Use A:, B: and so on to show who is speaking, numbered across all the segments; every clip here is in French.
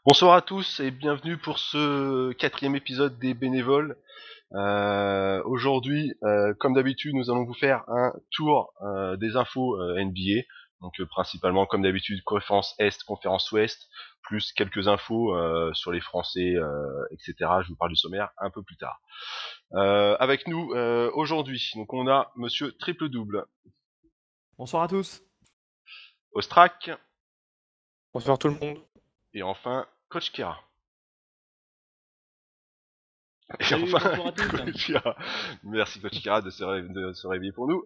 A: Bonsoir à tous et bienvenue pour ce quatrième épisode des bénévoles. Aujourd'hui, comme d'habitude, nous allons vous faire un tour des infos NBA. Donc principalement, comme d'habitude, conférence Est, conférence Ouest, plus quelques infos sur les Français, etc. Je vous parle du sommaire un peu plus tard. Avec nous aujourd'hui, donc on a Monsieur Triple Double,
B: Bonsoir à tous.
A: Ostrac
C: Bonsoir tout le monde.
A: et enfin Coach Kira. Et
B: Salut,
A: enfin,
B: bonjour à tous.
A: Coach Kira. Merci Coach Kira de se réveiller pour nous.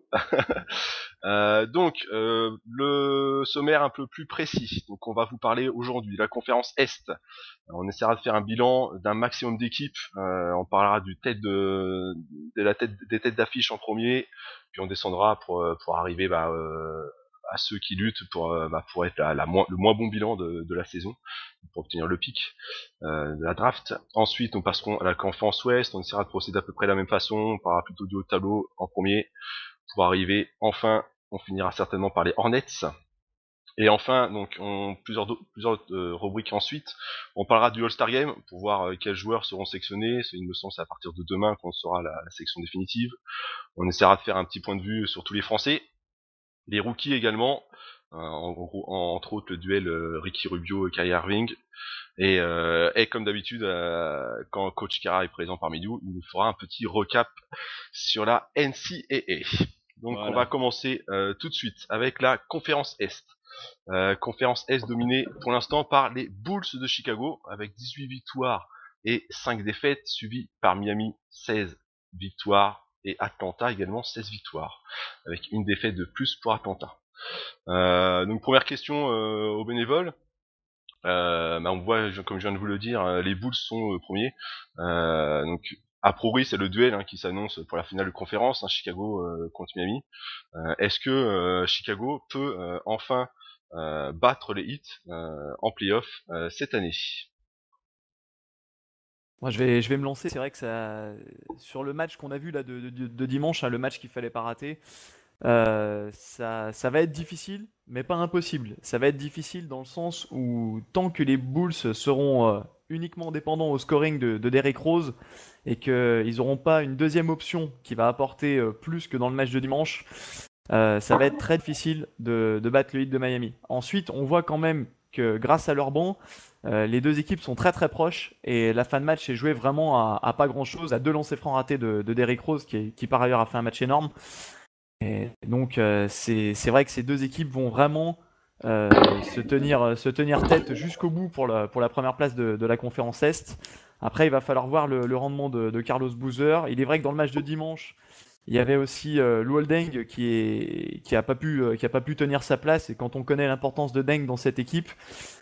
A: Le sommaire un peu plus précis. Donc on va vous parler aujourd'hui de la conférence Est. On essaiera de faire un bilan d'un maximum d'équipes. On parlera des têtes d'affiche en premier, puis on descendra pour arriver à ceux qui luttent pour être le moins bon bilan de la saison, pour obtenir le pic de la draft. Ensuite, nous passerons à la conférence Ouest. On essaiera de procéder à peu près de la même façon. On parlera plutôt du haut de tableau en premier, pour arriver enfin, on finira certainement par les Hornets. Et enfin, donc plusieurs rubriques ensuite, on parlera du All-Star Game pour voir quels joueurs seront sélectionnés. Il me semble c'est à partir de demain qu'on saura la sélection définitive. On essaiera de faire un petit point de vue sur tous les Français, les rookies également, entre autres le duel Ricky Rubio et Kyrie Irving. Et comme d'habitude, quand Coach Kara est présent parmi nous, il nous fera un petit recap sur la NCAA. Donc
B: Voilà.
A: on va commencer tout de suite avec la conférence Est. Conférence Est dominée pour l'instant par les Bulls de Chicago avec 18 victoires et 5 défaites, suivi par Miami 16 victoires et Atlanta également 16 victoires, avec une défaite de plus pour Atlanta. Donc première question aux bénévoles. On voit, comme je viens de vous le dire, les Bulls sont premiers. Donc a priori, c'est le duel qui s'annonce pour la finale de conférence, Chicago contre Miami. Est-ce que Chicago peut enfin battre les Heat en playoff cette année?
B: Moi, je vais me lancer. C'est vrai que sur le match qu'on a vu là de dimanche, le match qu'il fallait pas rater, ça va être difficile, mais pas impossible. Ça va être difficile dans le sens où tant que les Bulls seront uniquement dépendants au scoring de Derrick Rose et qu'ils n'auront pas une deuxième option qui va apporter plus que dans le match de dimanche, ça va être très difficile de battre le Heat de Miami. Ensuite, on voit quand même que grâce à leur banc, les deux équipes sont très très proches et la fin de match est jouée vraiment à pas grand chose, à deux lancers francs ratés de Derrick Rose qui par ailleurs a fait un match énorme. Et donc c'est vrai que ces deux équipes vont vraiment se tenir tête jusqu'au bout pour la première place de la conférence Est. Après, il va falloir voir le rendement de Carlos Boozer. Il est vrai que dans le match de dimanche, il y avait aussi Luol Deng qui a pas pu tenir sa place. Et quand on connaît l'importance de Deng dans cette équipe,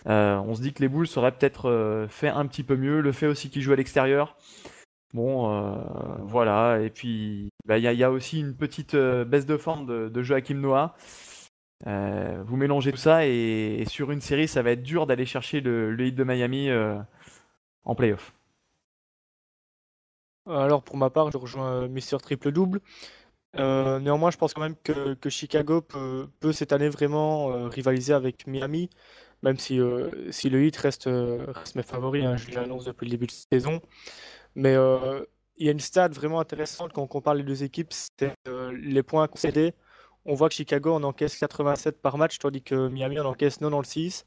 B: on se dit que les Bulls auraient peut-être fait un petit peu mieux. Le fait aussi qu'il joue à l'extérieur. Bon, voilà. Et puis, il y a aussi une petite baisse de forme de Joachim Noah. Vous mélangez tout ça et sur une série, ça va être dur d'aller chercher le Heat de Miami en playoff.
C: Alors pour ma part, je rejoins Mister Triple Double. Néanmoins, je pense quand même que Chicago peut cette année vraiment rivaliser avec Miami, même si le Heat reste mes favoris, hein, je l'annonce depuis le début de saison. Mais il y a une stat vraiment intéressante quand on compare les deux équipes, c'est les points concédés. On voit que Chicago en encaisse 87 par match, tandis que Miami en encaisse 96.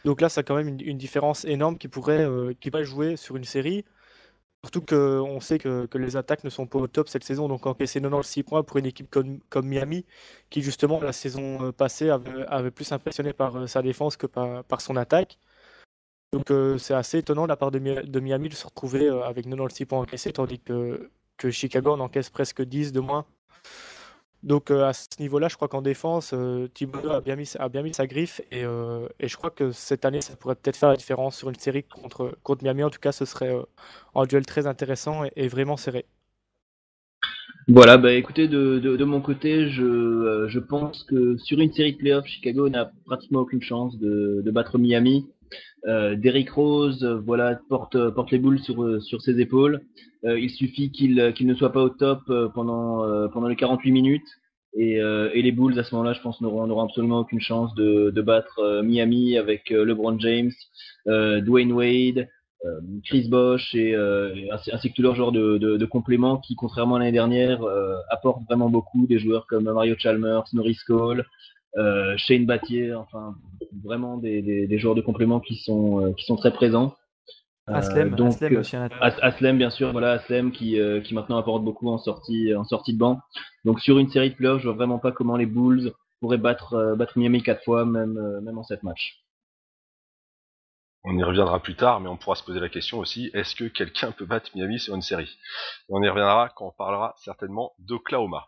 C: Donc là, ça a quand même une différence énorme qui pourrait jouer sur une série. Surtout qu'on sait que les attaques ne sont pas au top cette saison, donc encaisser 96 points pour une équipe comme Miami, qui justement la saison passée avait plus impressionné par sa défense que par son attaque. Donc c'est assez étonnant de la part de Miami de se retrouver avec 96 points encaissés, tandis que Chicago en encaisse presque 10 de moins. Donc à ce niveau-là, je crois qu'en défense, Thibodeau a bien mis sa griffe et je crois que cette année, ça pourrait peut-être faire la différence sur une série contre Miami. En tout cas, ce serait un duel très intéressant et vraiment serré.
D: Voilà, bah écoutez, de mon côté, je pense que sur une série de playoffs, Chicago n'a pratiquement aucune chance de battre Miami. Derrick Rose, voilà, porte les boules sur ses épaules. Il suffit qu'il ne soit pas au top pendant les 48 minutes Et les Bulls à ce moment-là, je pense, n'auront absolument aucune chance de battre Miami avec LeBron James, Dwayne Wade, Chris Bosh ainsi que tous leurs joueurs de complément qui, contrairement à l'année dernière, apportent vraiment beaucoup. Des joueurs comme Mario Chalmers, Norris Cole, Shane Battier, enfin vraiment des joueurs de complément qui sont très présents.
B: Aslem aussi.
D: Aslem, bien sûr, voilà, Aslem qui maintenant apporte beaucoup en sortie de banc. Donc sur une série de playoffs, je vois vraiment pas comment les Bulls pourraient battre Miami 4 fois, même en 7 matchs.
A: On y reviendra plus tard, mais on pourra se poser la question aussi, est-ce que quelqu'un peut battre Miami sur une série? On y reviendra quand on parlera certainement d'Oklahoma.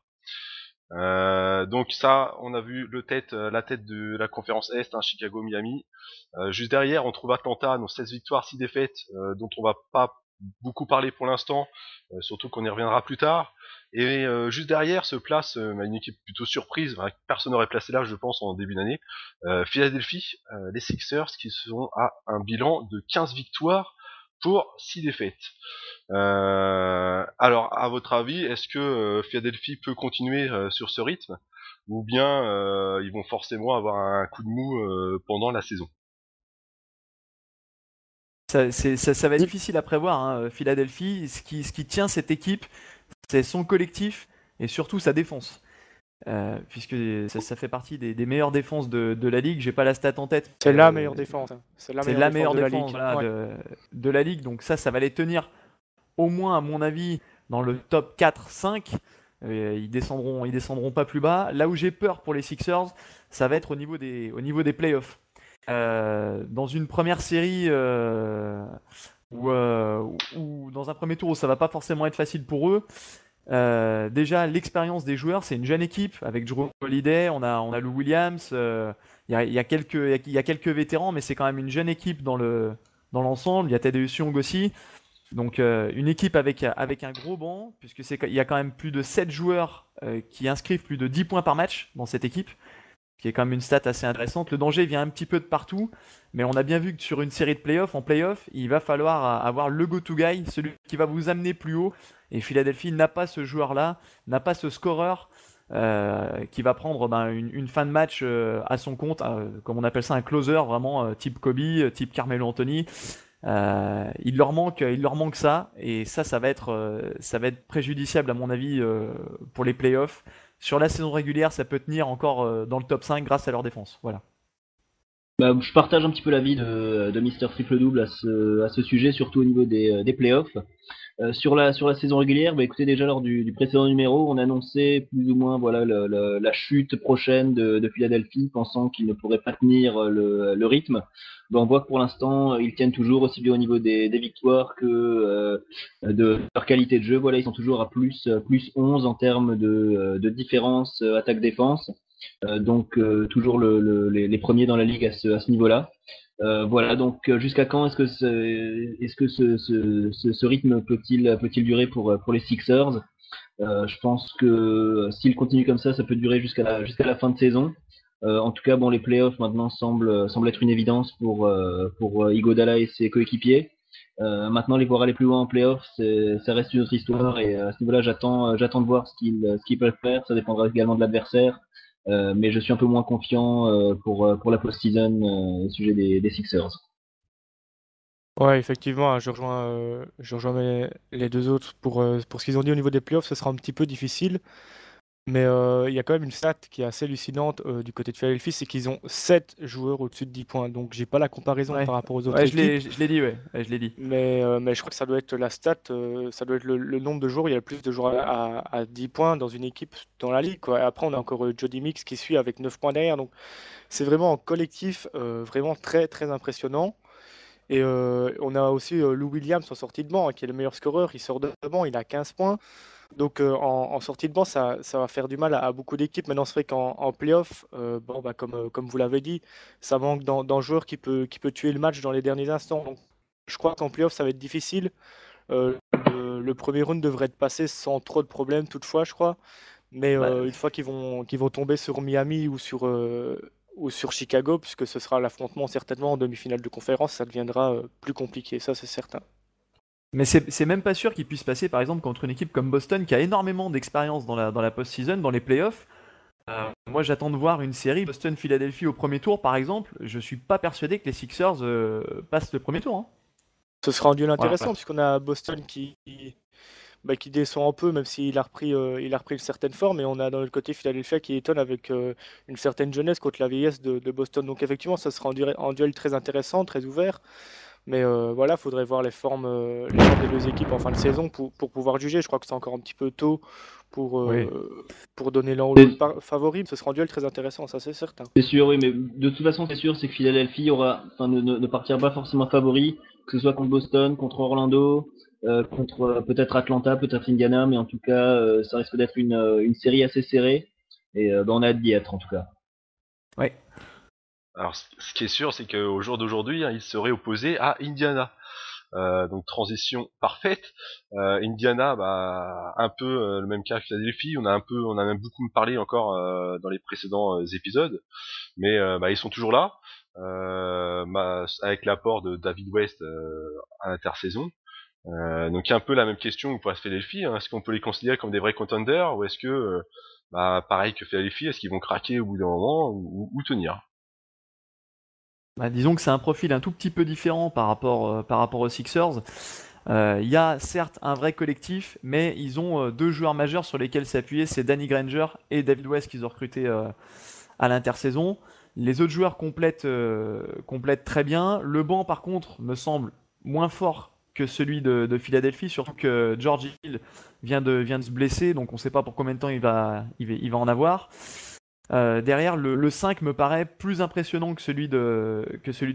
A: Donc ça, on a vu la tête de la conférence Est, Chicago-Miami. Juste derrière, on trouve Atlanta, nos 16 victoires, 6 défaites, dont on va pas beaucoup parler pour l'instant, surtout qu'on y reviendra plus tard. Et juste derrière se place une équipe plutôt surprise, personne n'aurait placé là, je pense, en début d'année. Philadelphie, les Sixers, qui sont à un bilan de 15 victoires pour 6 défaites. Alors, à votre avis, est-ce que Philadelphie peut continuer sur ce rythme, ou bien ils vont forcément avoir un coup de mou pendant la saison?
B: Ça va être difficile à prévoir, hein. Philadelphie, ce qui tient cette équipe, c'est son collectif et surtout sa défense. Puisque ça fait partie des meilleures défenses de la ligue. J'ai pas la stat en tête.
C: C'est la meilleure défense.
B: C'est la meilleure défense
C: voilà,
B: de la ligue. Donc ça va les tenir au moins, à mon avis, dans le top 4-5. Ils descendront pas plus bas. Là où j'ai peur pour les Sixers, ça va être au niveau des playoffs. Dans une première série ou dans un premier tour où ça va pas forcément être facile pour eux. Déjà, l'expérience des joueurs, c'est une jeune équipe avec Drew Holiday, on a Lou Williams, il y a quelques vétérans, mais c'est quand même une jeune équipe dans l'ensemble. Il y a Tadeusz Young aussi, donc une équipe avec un gros banc, puisque il y a quand même plus de 7 joueurs qui inscrivent plus de 10 points par match dans cette équipe, qui est quand même une stat assez intéressante. Le danger vient un petit peu de partout, mais on a bien vu que sur une série de playoffs, il va falloir avoir le go-to guy, celui qui va vous amener plus haut. Et Philadelphie n'a pas ce joueur-là, n'a pas ce scoreur qui va prendre une fin de match à son compte, comme on appelle ça un closer, vraiment type Kobe, type Carmelo Anthony. Il leur manque ça, et ça va être préjudiciable à mon avis pour les playoffs. Sur la saison régulière, ça peut tenir encore dans le top 5 grâce à leur défense. Voilà.
D: Je partage un petit peu l'avis de Mister Triple Double à ce sujet, surtout au niveau des playoffs. Sur la saison régulière, écoutez, déjà lors du précédent numéro, on annonçait plus ou moins la chute prochaine de Philadelphie, pensant qu'ils ne pourraient pas tenir le rythme. On voit que pour l'instant, ils tiennent toujours aussi bien au niveau des victoires que de leur qualité de jeu. Voilà, ils sont toujours à plus 11 en termes de différence attaque-défense. Donc toujours les premiers dans la ligue à ce niveau-là. Voilà, donc jusqu'à quand est-ce que ce rythme peut-il durer pour les Sixers? Je pense que s'il continue comme ça peut durer jusqu'à la fin de saison. En tout cas, les playoffs maintenant semblent être une évidence pour Iguodala et ses coéquipiers. Maintenant, les voir aller plus loin en playoffs, ça reste une autre histoire, et à ce niveau-là, j'attends de voir ce qu'ils peuvent faire. Ça dépendra également de l'adversaire. Mais je suis un peu moins confiant pour la post-season au sujet des Sixers.
C: Ouais, effectivement, je rejoins les deux autres pour ce qu'ils ont dit au niveau des playoffs. Ce sera un petit peu difficile, mais il y a quand même une stat qui est assez hallucinante du côté de Philadelphie, c'est qu'ils ont 7 joueurs au-dessus de 10 points. Donc j'ai pas la comparaison par rapport aux autres équipes.
B: Je l'ai dit, je l'ai dit.
C: Mais je crois que ça doit être la stat, ça doit être le nombre de joueurs. Il y a le plus de joueurs à 10 points dans une équipe dans la ligue, quoi. Et après, on a encore Jody Mix qui suit avec 9 points derrière. Donc c'est vraiment en collectif vraiment très très impressionnant. Et on a aussi Lou Williams en sortie de banc, qui est le meilleur scoreur. Il sort de banc, il a 15 points. Donc en sortie de banc, ça va faire du mal à beaucoup d'équipes. Maintenant, c'est vrai qu'en playoff, comme vous l'avez dit, ça manque d'un joueur qui peut tuer le match dans les derniers instants. Donc je crois qu'en playoff, ça va être difficile. Le premier round devrait être passé sans trop de problèmes, toutefois, je crois. Mais une fois qu'ils vont tomber sur Miami ou sur Chicago, puisque ce sera l'affrontement certainement en demi-finale de conférence, ça deviendra plus compliqué, ça c'est certain.
B: Mais c'est même pas sûr qu'ils puissent passer par exemple contre une équipe comme Boston qui a énormément d'expérience dans la post-season, dans les playoffs. Moi, j'attends de voir une série Boston-Philadelphie au premier tour, par exemple. Je suis pas persuadé que les Sixers passent le premier tour, hein.
C: Ce sera un duel
B: Voilà.
C: intéressant puisqu'on a Boston qui descend un peu, même s'il il a repris une certaine forme, et on a dans l'autre côté Philadelphia qui étonne avec une certaine jeunesse contre la vieillesse de Boston. Donc effectivement, ça sera un duel très intéressant, très ouvert. Mais voilà, faudrait voir les formes des deux équipes en fin de saison pour pouvoir juger. Je crois que c'est encore un petit peu tôt
B: Oui.
C: pour donner l'un ou l'autre favori. Ce sera un duel très intéressant, ça c'est certain.
D: C'est sûr, oui, mais de toute façon, c'est sûr, c'est que Philadelphie ne partira pas forcément favori, que ce soit contre Boston, contre Orlando, contre peut-être Atlanta, peut-être Indiana, mais en tout cas, ça risque d'être une série assez serrée, et on a hâte d'y être en tout cas.
B: Ouais.
A: Alors, ce qui est sûr, c'est qu'au jour d'aujourd'hui, il serait opposé à Indiana. Donc transition parfaite. Indiana, un peu le même cas que Philadelphie. On a même beaucoup parlé encore dans les précédents épisodes, mais ils sont toujours là, avec l'apport de David West à l'intersaison. Donc il y a un peu la même question pour Philadelphie. Est-ce qu'on peut les considérer comme des vrais contenders, ou est-ce que, pareil que Philadelphie, est-ce qu'ils vont craquer au bout d'un moment ou tenir?
B: Disons que c'est un profil un tout petit peu différent par rapport aux Sixers. Il y a certes un vrai collectif, mais ils ont deux joueurs majeurs sur lesquels s'appuyer, c'est Danny Granger et David West qu'ils ont recrutés à l'intersaison. Les autres joueurs complètent très bien. Le banc, par contre, me semble moins fort que celui de Philadelphie, surtout que George Hill vient de se blesser, donc on ne sait pas pour combien de temps il va en avoir. Derrière, le 5 me paraît plus impressionnant que celui de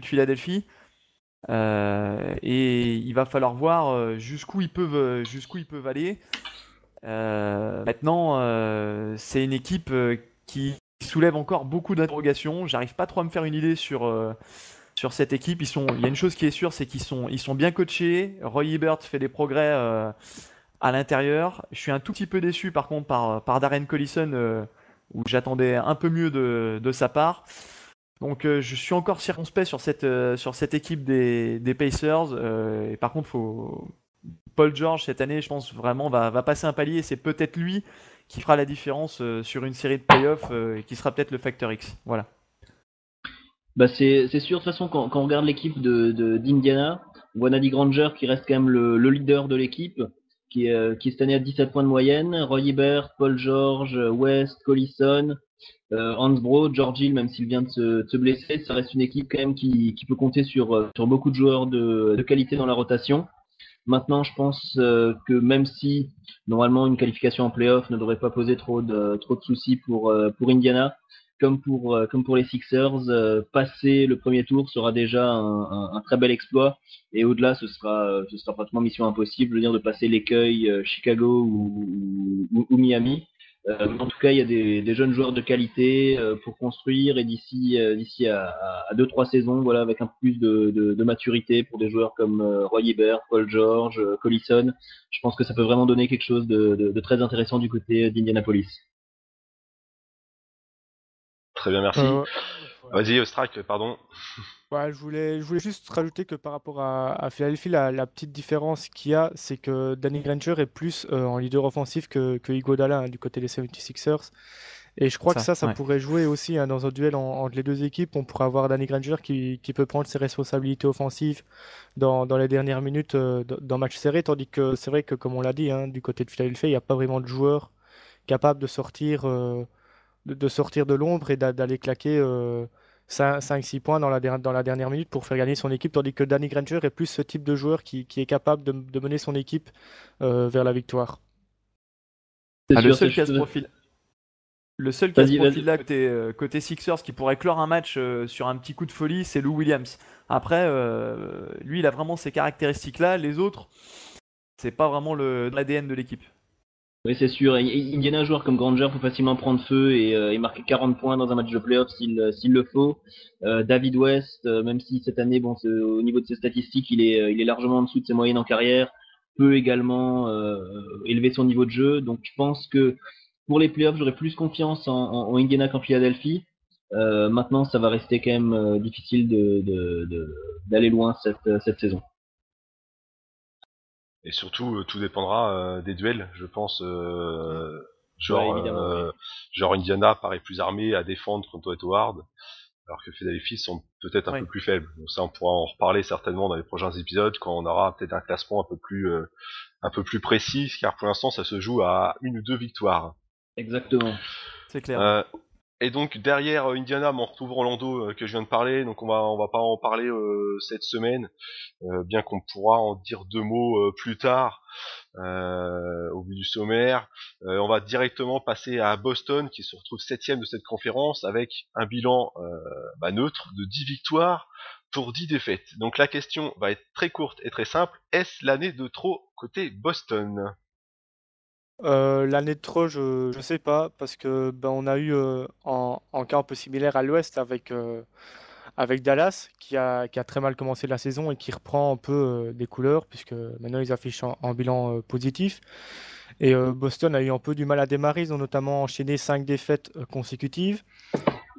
B: Philadelphie. Et il va falloir voir jusqu'où ils peuvent aller. Maintenant, c'est une équipe qui soulève encore beaucoup d'interrogations. J'arrive pas trop à me faire une idée sur cette équipe. Il y a une chose qui est sûre, c'est ils sont bien coachés. Roy Hibbert fait des progrès à l'intérieur. Je suis un tout petit peu déçu par contre par Darren Collison, où j'attendais un peu mieux de sa part. Donc je suis encore circonspect sur cette équipe des Pacers. Et par contre, Paul George cette année, je pense vraiment va passer un palier. C'est peut-être lui qui fera la différence sur une série de playoffs et qui sera peut-être le facteur X. Voilà.
D: C'est sûr, de toute façon, quand on regarde l'équipe d'Indiana, on voit Danny Granger qui reste quand même le leader de l'équipe, qui cette année a 17 points de moyenne. Roy Hibbert, Paul George, West, Collison, Hansbrough, George Hill, même s'il vient de se blesser, ça reste une équipe quand même qui peut compter sur beaucoup de joueurs de qualité dans la rotation. Maintenant, je pense que même si normalement une qualification en playoff ne devrait pas poser trop de soucis pour Indiana, comme pour les Sixers, passer le premier tour sera déjà un très bel exploit. Et au-delà, ce sera pratiquement mission impossible, je veux dire, de passer l'écueil Chicago ou Miami. En tout cas, il y a des jeunes joueurs de qualité pour construire, et d'ici à 2-3 saisons, voilà, avec un peu plus de maturité pour des joueurs comme Roy Hibbert, Paul George, Collison, je pense que ça peut vraiment donner quelque chose de très intéressant du côté d'Indianapolis.
A: Très bien, merci.
C: Ouais.
A: Vas-y, Strack, pardon.
C: Ouais, je voulais juste rajouter que par rapport à Philadelphie, la petite différence qu'il y a, c'est que Danny Granger est plus en leader offensif que Iguodala, hein, du côté des 76ers. Et je crois que ça
B: ouais.
C: pourrait jouer aussi, hein, dans un duel entre les deux équipes. On pourrait avoir Danny Granger qui peut prendre ses responsabilités offensives dans les dernières minutes d'un match serré, tandis que c'est vrai que, comme on l'a dit, hein, du côté de Philadelphie, il n'y a pas vraiment de joueur capable de sortir, de sortir de l'ombre et d'aller claquer 5-6 points dans la dernière minute pour faire gagner son équipe, tandis que Danny Granger est plus ce type de joueur qui est capable de mener son équipe vers la victoire.
B: Le seul qui a ce profil. Le seul qui a ce profil-là côté Sixers qui pourrait clore un match sur un petit coup de folie, c'est Lou Williams. Après, lui, il a vraiment ces caractéristiques-là. Les autres, c'est pas vraiment l'ADN de l'équipe.
D: Oui, c'est sûr. Indiana, un joueur comme Granger peut facilement prendre feu et marquer 40 points dans un match de playoff s'il le faut. David West, même si cette année, bon, au niveau de ses statistiques, il est largement en dessous de ses moyennes en carrière, peut également élever son niveau de jeu. Donc je pense que pour les playoffs, j'aurais plus confiance en Indiana qu'en Philadelphie. Maintenant, ça va rester quand même difficile d'aller loin cette saison.
A: Et surtout, tout dépendra des duels, je pense. Genre,
D: évidemment,
A: genre Indiana paraît plus armé à défendre contre Howard, alors que Philadelphie sont peut-être un peu plus faibles. Donc ça, on pourra en reparler certainement dans les prochains épisodes quand on aura peut-être un classement un peu plus précis, car pour l'instant, ça se joue à 1 ou 2 victoires.
D: Exactement.
B: C'est clair.
A: Et donc derrière Indiana, on retrouve Orlando que je viens de parler. Donc on va pas en parler cette semaine, bien qu'on pourra en dire 2 mots plus tard au bout du sommaire. On va directement passer à Boston qui se retrouve 7ème de cette conférence avec un bilan neutre de 10 victoires pour 10 défaites. Donc la question va être très courte et très simple. Est-ce l'année de trop côté Boston ?
C: L'année de trop, je sais pas, parce que on a eu en cas un peu similaire à l'Ouest avec Dallas, qui a très mal commencé la saison et qui reprend un peu des couleurs, puisque maintenant ils affichent un bilan positif. Et Boston a eu un peu du mal à démarrer, ils ont notamment enchaîné 5 défaites consécutives.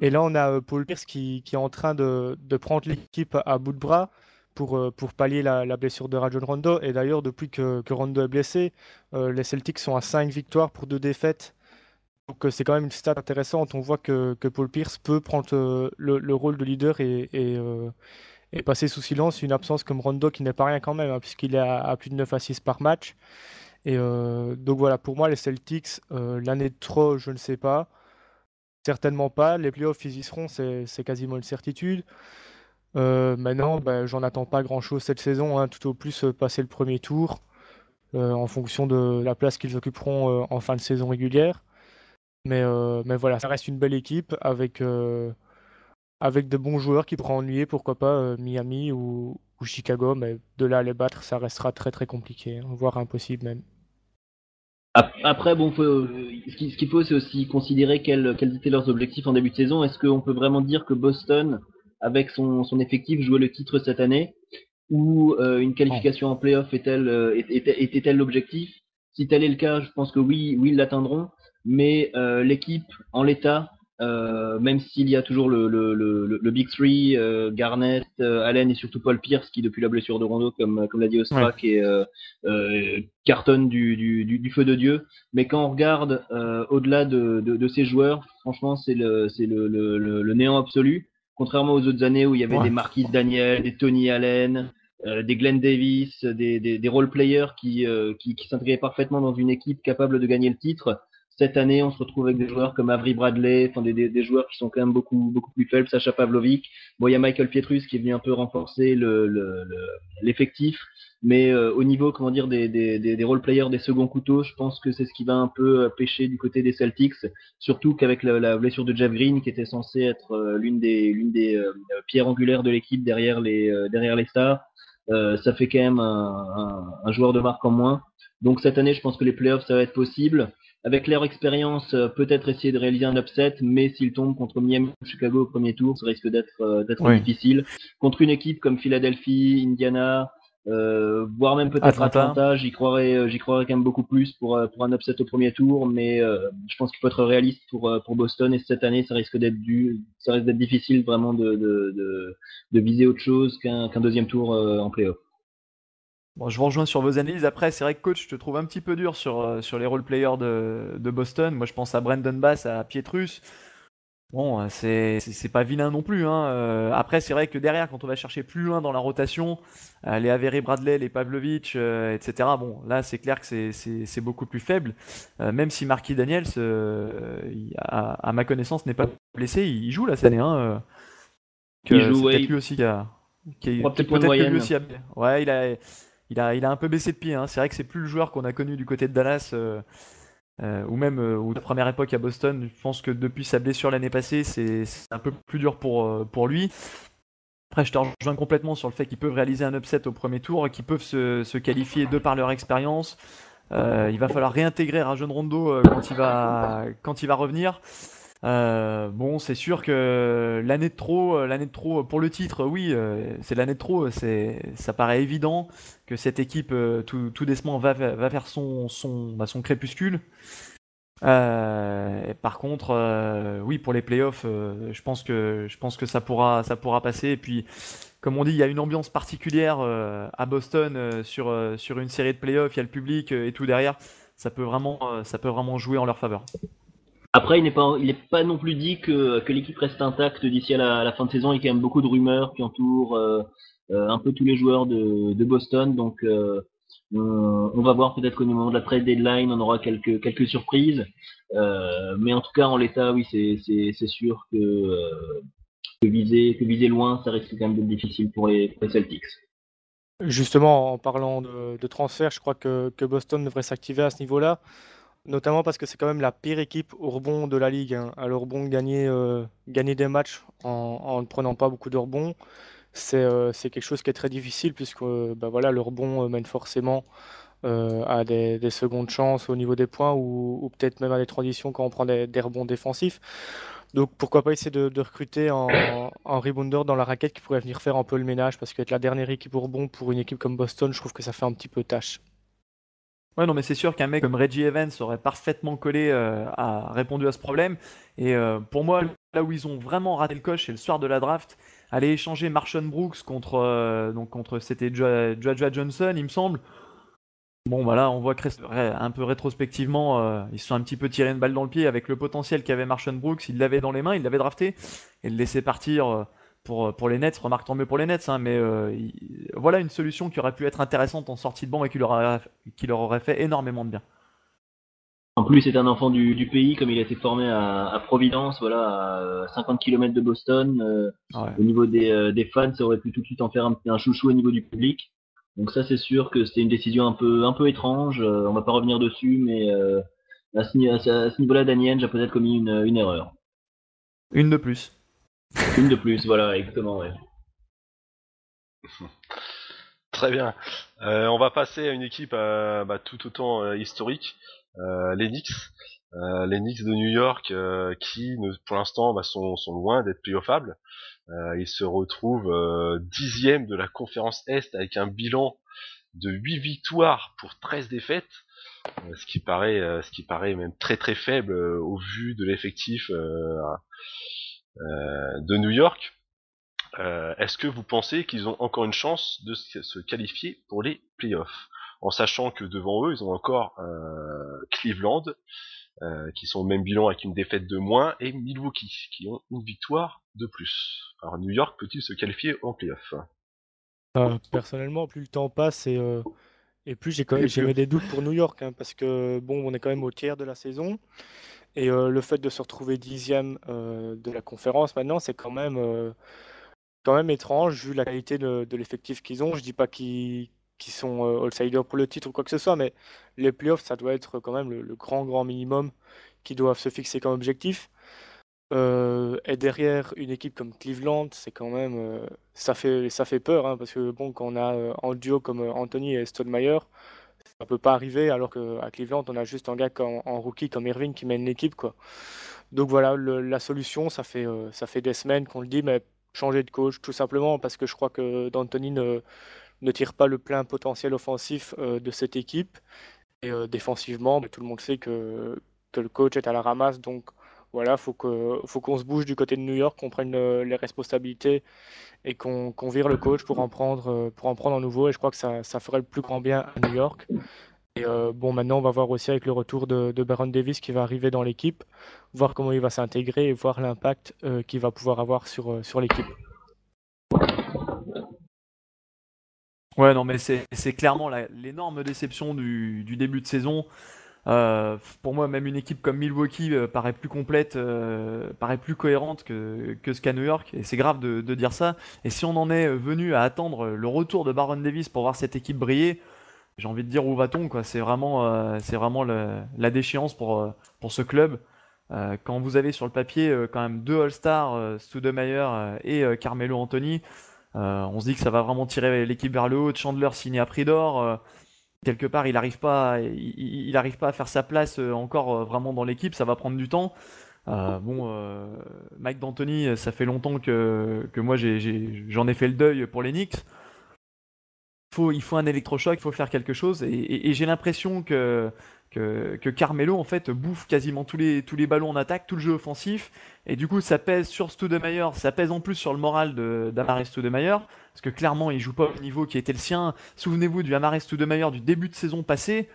C: Et là, on a Paul Pierce qui est en train de prendre l'équipe à bout de bras pour pallier la blessure de Rajon Rondo. Et d'ailleurs, depuis que Rondo est blessé, les Celtics sont à 5 victoires pour 2 défaites. Donc c'est quand même une stat intéressante. On voit que Paul Pierce peut prendre le rôle de leader et passer sous silence une absence comme Rondo qui n'est pas rien quand même, hein, puisqu'il est à plus de 9 assists par match. Et donc voilà, pour moi, les Celtics, l'année de trop, je ne sais pas. Certainement pas. Les playoffs, ils y seront, c'est quasiment une certitude. Maintenant, j'en attends pas grand-chose cette saison, hein, tout au plus passer le premier tour en fonction de la place qu'ils occuperont en fin de saison régulière. Mais voilà, ça reste une belle équipe avec de bons joueurs qui pourraient ennuyer, pourquoi pas Miami ou Chicago, mais de là à les battre, ça restera très très compliqué, hein, voire impossible même.
D: Après, bon, ce qu'il faut, c'est aussi considérer quels étaient leurs objectifs en début de saison. Est-ce qu'on peut vraiment dire que Boston, avec son effectif, jouait le titre cette année, ou une qualification en playoff était-elle l'objectif? Si tel est le cas, je pense que oui, ils l'atteindront. Mais l'équipe, en l'état, même s'il y a toujours le Big Three, Garnett, Allen et surtout Paul Pierce, qui depuis la blessure de Rondo, comme l'a dit Ostrak, et cartonne du feu de Dieu. Mais quand on regarde au-delà de ces joueurs, franchement, c'est le néant absolu. Contrairement aux autres années où il y avait des Marquis Daniel, des Tony Allen, des Glenn Davis, des role-players qui s'intégraient parfaitement dans une équipe capable de gagner le titre. Cette année, on se retrouve avec des joueurs comme Avery Bradley, enfin des joueurs qui sont quand même beaucoup plus faibles, Sacha Pavlovic. Bon, il y a Michael Pietrus qui est venu un peu renforcer l'effectif, mais au niveau, comment dire, des role-players, des seconds couteaux, je pense que c'est ce qui va un peu pêcher du côté des Celtics, surtout qu'avec la blessure de Jeff Green, qui était censé être l'une des pierres angulaires de l'équipe derrière les stars, ça fait quand même un joueur de marque en moins. Donc cette année, je pense que les playoffs, ça va être possible. Avec leur expérience, peut-être essayer de réaliser un upset, mais s'ils tombent contre Miami ou Chicago au premier tour, ça risque d'être difficile. Contre une équipe comme Philadelphie, Indiana, voire même peut-être Atlanta, j'y croirais quand même beaucoup plus pour un upset au premier tour, mais je pense qu'il faut être réaliste pour Boston, et cette année, ça risque d'être difficile vraiment de viser autre chose qu'un deuxième tour en playoff.
B: Bon, je vous rejoins sur vos analyses. Après, c'est vrai que coach, je te trouve un petit peu dur sur les role-players de Boston. Moi, je pense à Brandon Bass, à Pietrus. Bon, c'est pas vilain non plus, hein. Après, c'est vrai que derrière, quand on va chercher plus loin dans la rotation, les Avery Bradley, les Pavlovic, etc. Bon, là, c'est clair que c'est beaucoup plus faible. Même si Marquis Daniels, à ma connaissance, n'est pas blessé, il joue là cette année, hein.
D: Il joue,
B: c'est peut-être lui aussi qui
D: peut-être que lui aussi
B: ouais, il a un peu baissé de pied, hein. C'est vrai que c'est plus le joueur qu'on a connu du côté de Dallas, ou même ou de première époque à Boston. Je pense que depuis sa blessure l'année passée, c'est un peu plus dur pour lui. Après, je te rejoins complètement sur le fait qu'ils peuvent réaliser un upset au premier tour, qu'ils peuvent se qualifier de par leur expérience. Il va falloir réintégrer Rajon Rondo quand il va revenir. Bon, c'est sûr que l'année de trop pour le titre, oui, c'est l'année de trop. Ça paraît évident que cette équipe tout doucement va faire son crépuscule. Par contre, oui, pour les playoffs, je pense que ça pourra passer. Et puis, comme on dit, il y a une ambiance particulière à Boston sur une série de playoffs. Il y a le public et tout derrière. ça peut vraiment jouer en leur faveur.
D: Après, il est pas non plus dit que l'équipe reste intacte d'ici à la fin de saison. Il y a quand même beaucoup de rumeurs qui entourent un peu tous les joueurs de Boston. Donc, on va voir peut-être qu'au moment de la trade deadline, on aura quelques surprises. Mais en tout cas, en l'état, oui, c'est sûr que viser loin, ça risque quand même d'être difficile pour les Celtics.
C: Justement, en parlant de transfert, je crois que Boston devrait s'activer à ce niveau-là, notamment parce que c'est quand même la pire équipe au rebond de la ligue, hein. À leur rebond, gagner des matchs en ne prenant pas beaucoup de rebonds, c'est quelque chose qui est très difficile puisque bah voilà, le rebond mène forcément à des secondes chances au niveau des points ou peut-être même à des transitions quand on prend des rebonds défensifs. Donc pourquoi pas essayer de recruter en rebounder dans la raquette qui pourrait venir faire un peu le ménage parce qu'être la dernière équipe au rebond pour une équipe comme Boston, je trouve que ça fait un petit peu tâche.
B: Ouais, non, mais c'est sûr qu'un mec comme Reggie Evans aurait parfaitement collé, répondu à ce problème. Et pour moi, là où ils ont vraiment raté le coche, c'est le soir de la draft. Aller échanger Marshawn Brooks contre c'était Joshua Johnson, il me semble. Bon, voilà, on voit que un peu rétrospectivement, ils se sont un petit peu tiré une balle dans le pied avec le potentiel qu'avait Marshawn Brooks. Il l'avait dans les mains, il l'avait drafté et le laisser partir pour les Nets. Remarque, tant mieux pour les Nets, hein, mais voilà une solution qui aurait pu être intéressante en sortie de banc et qui leur aurait fait énormément de bien.
D: En plus, c'est un enfant du pays, comme il a été formé à Providence, voilà, à 50 km de Boston.
B: Ouais.
D: Au niveau des fans, ça aurait pu tout de suite en faire un chouchou au niveau du public. Donc ça, c'est sûr que c'était une décision un peu étrange. On va pas revenir dessus, mais à ce niveau-là, Danny Ainge a peut-être commis une erreur.
B: Une de plus.
D: Une de plus, voilà, exactement, ouais.
A: Très bien. On va passer à une équipe tout autant historique, les Knicks. Les Knicks de New York qui, pour l'instant, sont loin d'être playoffables. Ils se retrouvent 10e de la conférence Est avec un bilan de 8 victoires pour 13 défaites, ce qui paraît même très très faible au vu de l'effectif de New York. Est-ce que vous pensez qu'ils ont encore une chance de se qualifier pour les playoffs, en sachant que devant eux, ils ont encore Cleveland, qui sont au même bilan avec une défaite de moins, et Milwaukee, qui ont une victoire de plus. Alors New York peut-il se qualifier en playoffs?
C: Personnellement, plus le temps passe et plus j'ai mes des doutes pour New York, hein, parce que bon, on est quand même au tiers de la saison. Et le fait de se retrouver 10e de la conférence maintenant, c'est quand même étrange vu la qualité de l'effectif qu'ils ont. Je dis pas qu'ils sont outsiders pour le titre ou quoi que ce soit, mais les playoffs, ça doit être quand même le grand minimum qu'ils doivent se fixer comme objectif. Et derrière une équipe comme Cleveland, c'est quand même ça fait peur, hein, parce que bon, quand on a en duo comme Anthony et Stoudemire, ça peut pas arriver, alors qu'à Cleveland, on a juste un gars en rookie comme Irving qui mène l'équipe, quoi. Donc voilà, la solution, ça fait des semaines qu'on le dit, mais changer de coach, tout simplement, parce que je crois que D'Antoni ne tire pas le plein potentiel offensif de cette équipe. Et défensivement, tout le monde sait que le coach est à la ramasse, donc voilà, faut qu'on se bouge du côté de New York, qu'on prenne les responsabilités et qu'on vire le coach pour en prendre un nouveau. Et je crois que ça ferait le plus grand bien à New York. Et bon, maintenant, on va voir aussi avec le retour de Baron Davis qui va arriver dans l'équipe, voir comment il va s'intégrer et voir l'impact qu'il va pouvoir avoir sur l'équipe.
B: Ouais, non, mais c'est clairement l'énorme déception du début de saison. Pour moi, même une équipe comme Milwaukee paraît plus complète, paraît plus cohérente que ce qu'à New York. Et c'est grave de dire ça. Et si on en est venu à attendre le retour de Baron Davis pour voir cette équipe briller, j'ai envie de dire où va-t-on, quoi. C'est vraiment la déchéance pour ce club. Quand vous avez sur le papier quand même deux All-Stars, Stoudemire et Carmelo Anthony, on se dit que ça va vraiment tirer l'équipe vers le haut. Chandler signé à prix d'or. Quelque part, il n'arrive pas, il arrive pas à faire sa place encore vraiment dans l'équipe. Ça va prendre du temps. Mike D'Antoni, ça fait longtemps que moi j'en ai fait le deuil pour les Knicks. Il faut un électrochoc, il faut faire quelque chose. Et j'ai l'impression que Carmelo en fait bouffe quasiment tous les ballons en attaque, tout le jeu offensif. Et du coup, ça pèse sur Stoudemire, ça pèse en plus sur le moral d'Amar'e Stoudemire, parce que clairement, il joue pas au niveau qui était le sien. Souvenez-vous du Amar'e Stoudemire du début de saison passée.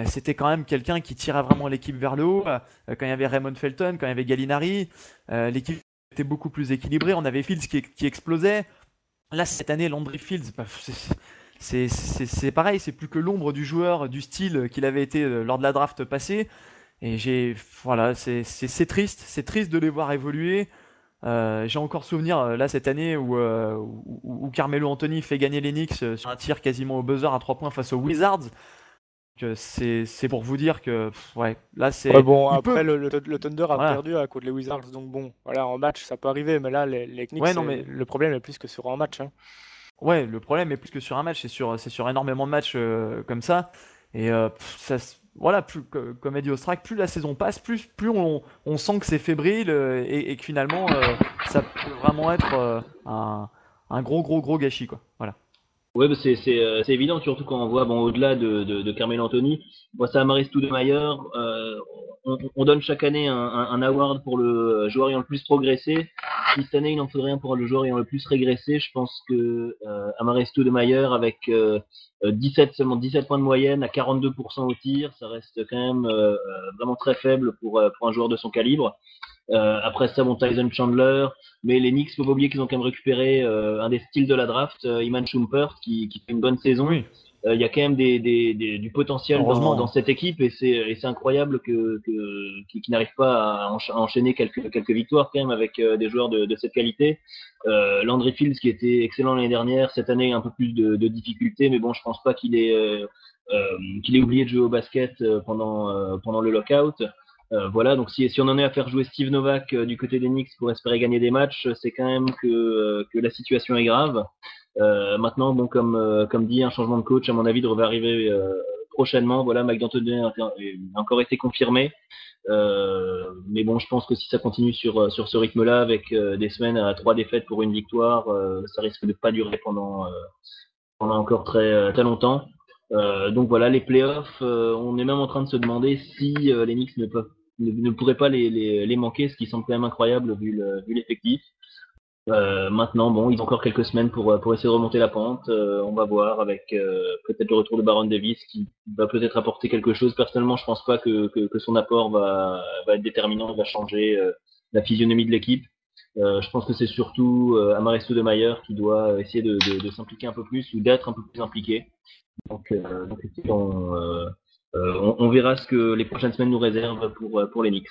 B: c'était quand même quelqu'un qui tirait vraiment l'équipe vers le haut. Quand il y avait Raymond Felton, quand il y avait Gallinari, l'équipe était beaucoup plus équilibrée. On avait Fields qui explosait. Là, cette année, Landry Fields, bah, c'est pareil, c'est plus que l'ombre du joueur, du style qu'il avait été lors de la draft passée. Et voilà, c'est triste, c'est triste de les voir évoluer. J'ai encore souvenir là cette année où Carmelo Anthony fait gagner les Knicks sur un tir quasiment au buzzer à 3 points face aux Wizards. C'est pour vous dire que ouais, là c'est
C: Ouais, bon,
B: il
C: après,
B: peut
C: le Thunder a
B: voilà.
C: perdu à cause des Wizards, donc bon, voilà, en match, ça peut arriver, mais là, les Knicks,
B: Ouais, non mais
C: le problème est plus que sur un match, hein.
B: ouais, le problème est plus que sur un match, c'est sur énormément de matchs comme ça. Et voilà, comme a dit Ostrak, plus la saison passe, plus on sent que c'est fébrile et que finalement ça peut vraiment être un gros gâchis, quoi. Voilà.
D: Ouais, bah c'est évident, surtout quand on voit, bon, au-delà de Carmelo Anthony, moi, c'est Amaris Stoudemire. On donne chaque année un award pour le joueur ayant le plus progressé. Si cette année, il en faudrait un pour le joueur ayant le plus régressé, je pense que Amaris Stoudemire, avec 17 points de moyenne à 42% au tir, ça reste quand même vraiment très faible pour un joueur de son calibre. Après ça, bon, Tyson Chandler, mais les Knicks, faut pas oublier qu'ils ont quand même récupéré un des styles de la draft, Iman Shumpert, qui fait une bonne saison.
B: Oui,
D: Il y a quand même du potentiel dans
B: heureusement.
D: cette équipe et c'est incroyable qu'ils n'arrivent pas à enchaîner quelques victoires quand même avec des joueurs de cette qualité. Landry Fields qui était excellent l'année dernière, cette année un peu plus de difficultés, mais bon, je pense pas qu'il ait oublié de jouer au basket pendant le lockout. Voilà, donc si on en est à faire jouer Steve Novak du côté des Knicks pour espérer gagner des matchs, c'est quand même que la situation est grave. Maintenant, bon, comme dit, un changement de coach, à mon avis, devrait arriver prochainement. Voilà, Mike D'Antoni a encore été confirmé. Mais bon, je pense que si ça continue sur ce rythme-là, avec des semaines à 3 défaites pour une victoire, ça risque de pas durer pendant encore très longtemps. Donc voilà, les playoffs, on est même en train de se demander si les Knicks ne pourraient pas les manquer, ce qui semble quand même incroyable vu l'effectif. Maintenant, bon, ils ont encore quelques semaines pour essayer de remonter la pente. On va voir avec peut-être le retour de Baron Davis qui va peut-être apporter quelque chose. Personnellement, je pense pas que son apport va être déterminant, va changer la physionomie de l'équipe. Je pense que c'est surtout Amaris Stoudemire qui doit essayer de s'impliquer un peu plus ou d'être un peu plus impliqué. Donc on verra ce que les prochaines semaines nous réservent pour les Knicks.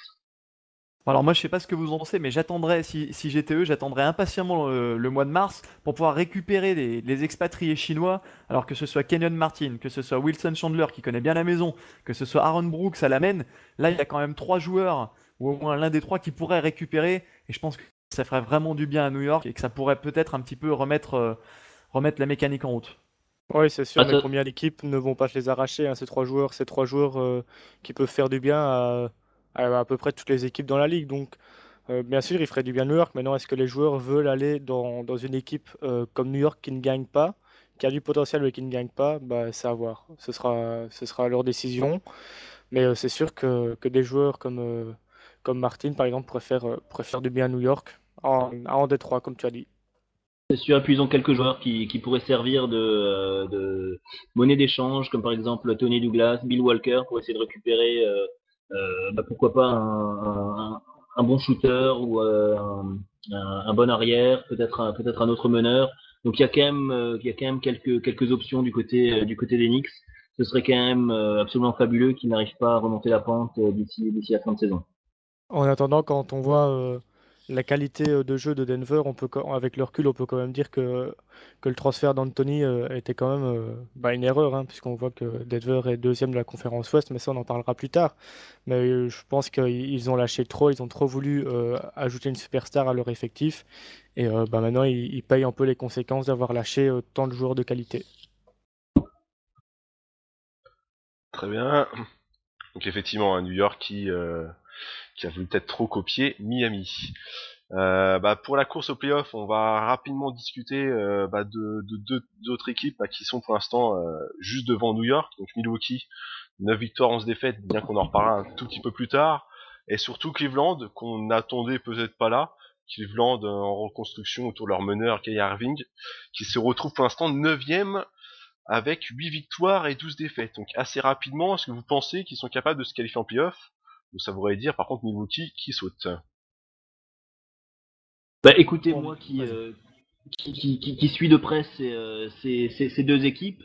B: Alors moi je sais pas ce que vous en pensez, mais j'attendrais, si j'étais eux, j'attendrais impatiemment le mois de mars pour pouvoir récupérer les expatriés chinois, alors que ce soit Kenyon Martin, que ce soit Wilson Chandler qui connaît bien la maison, que ce soit Aaron Brooks à la main. Là il y a quand même 3 joueurs, ou au moins l'un des 3 qui pourraient récupérer, et je pense que ça ferait vraiment du bien à New York et que ça pourrait peut-être un petit peu remettre la mécanique en route.
C: Oui, c'est sûr,
D: Ah,
C: mais combien d'équipes ne vont pas se les arracher, hein, ces trois joueurs qui peuvent faire du bien à peu près toutes les équipes dans la ligue. Donc, bien sûr, ils feraient du bien à New York. Maintenant, est-ce que les joueurs veulent aller dans une équipe comme New York qui ne gagne pas, qui a du potentiel mais qui ne gagne pas? Bah, c'est à voir. Ce sera leur décision. Mais c'est sûr que des joueurs comme Martin, par exemple, pourraient faire du bien à New York, en Détroit, comme tu as dit.
D: c'est sûr, et puis ils ont quelques joueurs qui pourraient servir de monnaie d'échange, comme par exemple Tony Douglas, Bill Walker, pour essayer de récupérer, pourquoi pas un bon shooter ou un bon arrière, peut-être un autre meneur. Donc il y a quand même quelques options du côté des Knicks. Ce serait quand même absolument fabuleux qu'ils n'arrivent pas à remonter la pente d'ici la fin de saison.
C: En attendant, quand on voit la qualité de jeu de Denver, avec le recul, on peut quand même dire que le transfert d'Anthony était quand même une erreur, hein, puisqu'on voit que Denver est deuxième de la conférence Ouest, mais ça on en parlera plus tard. Mais je pense qu'ils ont lâché trop, ils ont trop voulu ajouter une superstar à leur effectif, et maintenant ils payent un peu les conséquences d'avoir lâché tant de joueurs de qualité.
A: Très bien. Donc effectivement, un New York qui a voulu peut-être trop copier Miami. Pour la course au playoff, on va rapidement discuter de deux autres équipes qui sont pour l'instant juste devant New York. Donc Milwaukee, 9 victoires, 11 défaites, bien qu'on en reparlera un tout petit peu plus tard. Et surtout Cleveland, qu'on n'attendait peut-être pas là. Cleveland en reconstruction autour de leur meneur Kyrie Irving, qui se retrouve pour l'instant 9ème avec 8 victoires et 12 défaites. Donc assez rapidement, est-ce que vous pensez qu'ils sont capables de se qualifier en playoff? Donc ça voudrait dire par contre Milwaukee qui saute.
D: Bah écoutez,
B: Bon,
D: moi
B: vas-y.
D: qui suis de près ces deux équipes,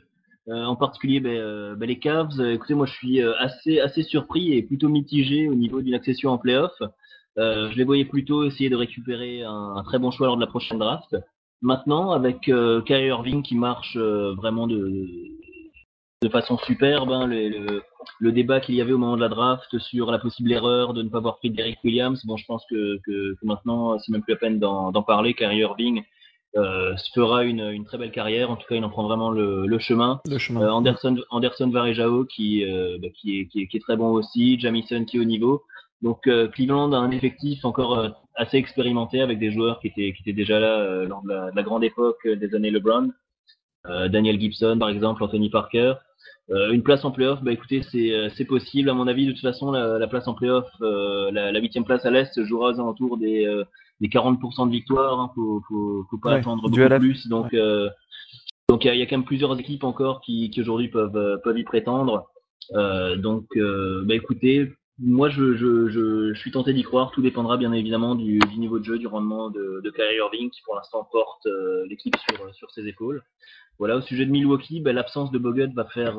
D: en particulier les Cavs. Écoutez, moi je suis assez surpris et plutôt mitigé au niveau d'une accession en playoff. Je les voyais plutôt essayer de récupérer un très bon choix lors de la prochaine draft. Maintenant, avec Kyrie Irving qui marche vraiment de façon superbe, hein, le débat qu'il y avait au moment de la draft sur la possible erreur de ne pas avoir pris Derrick Williams, bon, je pense que maintenant, c'est même plus la peine d'en parler. Kyrie Irving se fera une très belle carrière. En tout cas, il en prend vraiment le chemin.
B: Le chemin.
D: Anderson Varejao qui est très bon aussi. Jamison qui est au niveau. Donc Cleveland a un effectif encore assez expérimenté avec des joueurs qui étaient déjà là lors de la grande époque des années LeBron. Daniel Gibson par exemple, Anthony Parker. Une place en playoff, bah écoutez, c'est possible à mon avis. De toute façon, la place en playoff, la 8e place à l'Est se jouera aux alentours des 40% de victoire. Hein, faut pas
B: Ouais,
D: attendre
B: dû à
D: beaucoup
B: la...
D: plus. Donc
B: ouais.
D: il y a quand même plusieurs équipes encore qui aujourd'hui peuvent y prétendre. Bah écoutez, moi je suis tenté d'y croire. Tout dépendra bien évidemment du niveau de jeu, du rendement de Kyrie Irving qui pour l'instant porte l'équipe sur ses épaules. Voilà, au sujet de Milwaukee, bah, l'absence de Bogut va faire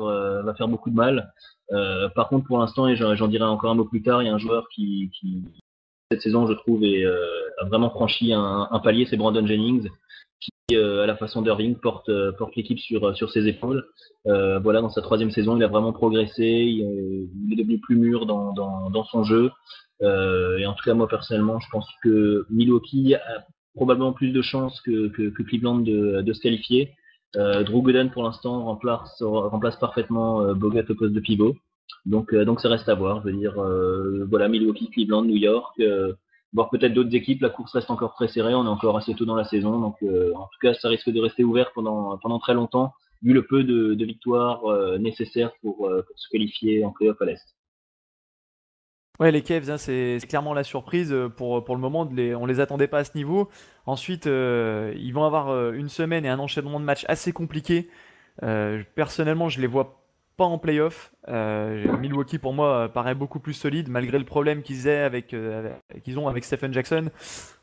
D: beaucoup de mal. Par contre, pour l'instant, et j'en dirai encore un mot plus tard, il y a un joueur qui cette saison, je trouve, a vraiment franchi un palier, c'est Brandon Jennings, qui, à la façon d'Irving, porte l'équipe sur ses épaules. Voilà, dans sa 3e saison, il a vraiment progressé, il est devenu plus mûr dans son jeu. Et en tout cas, moi personnellement, je pense que Milwaukee a probablement plus de chances que Cleveland de se qualifier. Drew Gooden, pour l'instant, remplace parfaitement Bogut au poste de pivot. Donc ça reste à voir. Je veux dire, voilà, Milwaukee, Cleveland, New York, voire peut-être d'autres équipes. La course reste encore très serrée. On est encore assez tôt dans la saison. Donc en tout cas, ça risque de rester ouvert pendant très longtemps, vu le peu de victoires nécessaires pour se qualifier en playoff à l'Est.
B: Ouais, les Cavs, hein, c'est clairement la surprise pour le moment. On les attendait pas à ce niveau. Ensuite, ils vont avoir une semaine et un enchaînement de matchs assez compliqué. Personnellement, je les vois pas en playoff. Milwaukee, pour moi, paraît beaucoup plus solide, malgré le problème qu'ils ont avec Stephen Jackson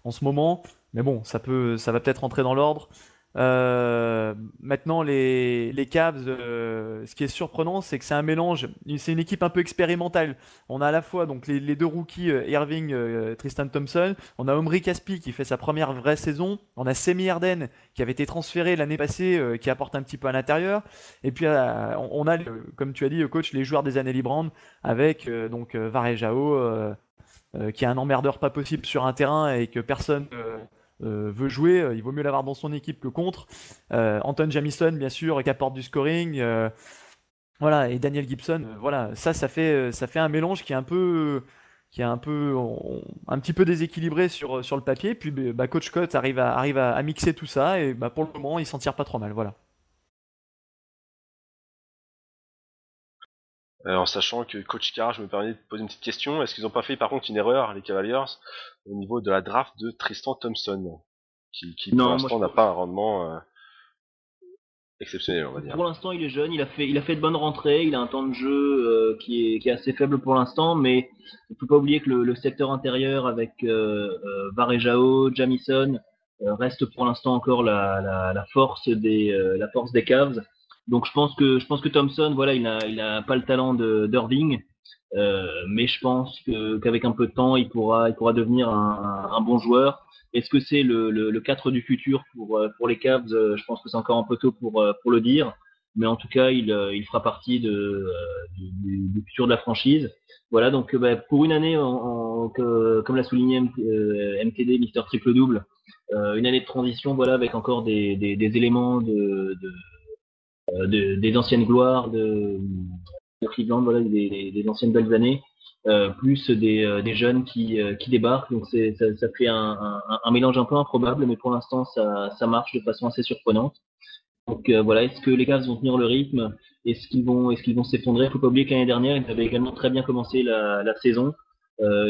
B: en ce moment. Mais bon, ça va peut-être rentrer dans l'ordre. Maintenant, les Cavs, ce qui est surprenant, c'est que c'est un mélange. C'est une équipe un peu expérimentale. On a à la fois donc les deux rookies, Irving, Tristan Thompson. On a Omri Caspi qui fait sa première vraie saison. On a Semi Harden qui avait été transféré l'année passée, qui apporte un petit peu à l'intérieur. Et puis on a, comme tu as dit, coach, les joueurs des années Librand avec Varejao, qui est un emmerdeur pas possible sur un terrain et que personne veut jouer. Il vaut mieux l'avoir dans son équipe que contre. Anton Jamison, bien sûr, qui apporte du scoring. Voilà, et Daniel Gibson, voilà, ça fait un mélange qui est un petit peu déséquilibré sur le papier. Puis bah, Coach Scott arrive à mixer tout ça et bah, pour le moment, il s'en tire pas trop mal. Voilà.
A: En sachant que Coach Carr, je me permets de poser une petite question, est-ce qu'ils n'ont pas fait par contre une erreur, les Cavaliers, au niveau de la draft de Tristan Thompson, qui pour
D: Non, moi
A: l'instant n'a pas un rendement exceptionnel, on va dire.
D: pour l'instant, il est jeune, il a fait de bonnes rentrées, il a un temps de jeu qui est assez faible pour l'instant, mais il ne faut pas oublier que le secteur intérieur avec Varejao, Jamison reste pour l'instant encore la force la force des Cavs. Donc je pense que Thompson, voilà, il a pas le talent d'Irving, mais je pense qu'avec un peu de temps, il pourra devenir un bon joueur. Est-ce que c'est le 4 du futur pour les Cavs? Je pense que c'est encore un peu tôt pour le dire. Mais en tout cas, il fera partie du futur de la franchise. Voilà, donc bah, pour une année, comme l'a souligné MTD, Mister Triple Double, une année de transition, voilà, avec encore des éléments des anciennes gloires de Cleveland, voilà, des anciennes belles années, plus des jeunes qui débarquent. Donc ça fait un mélange un peu improbable, mais pour l'instant ça marche de façon assez surprenante. Donc voilà, est-ce que les Cavs vont tenir le rythme? Est-ce qu'ils vont s'effondrer? Faut pas oublier que l'année dernière, ils avaient également très bien commencé la saison,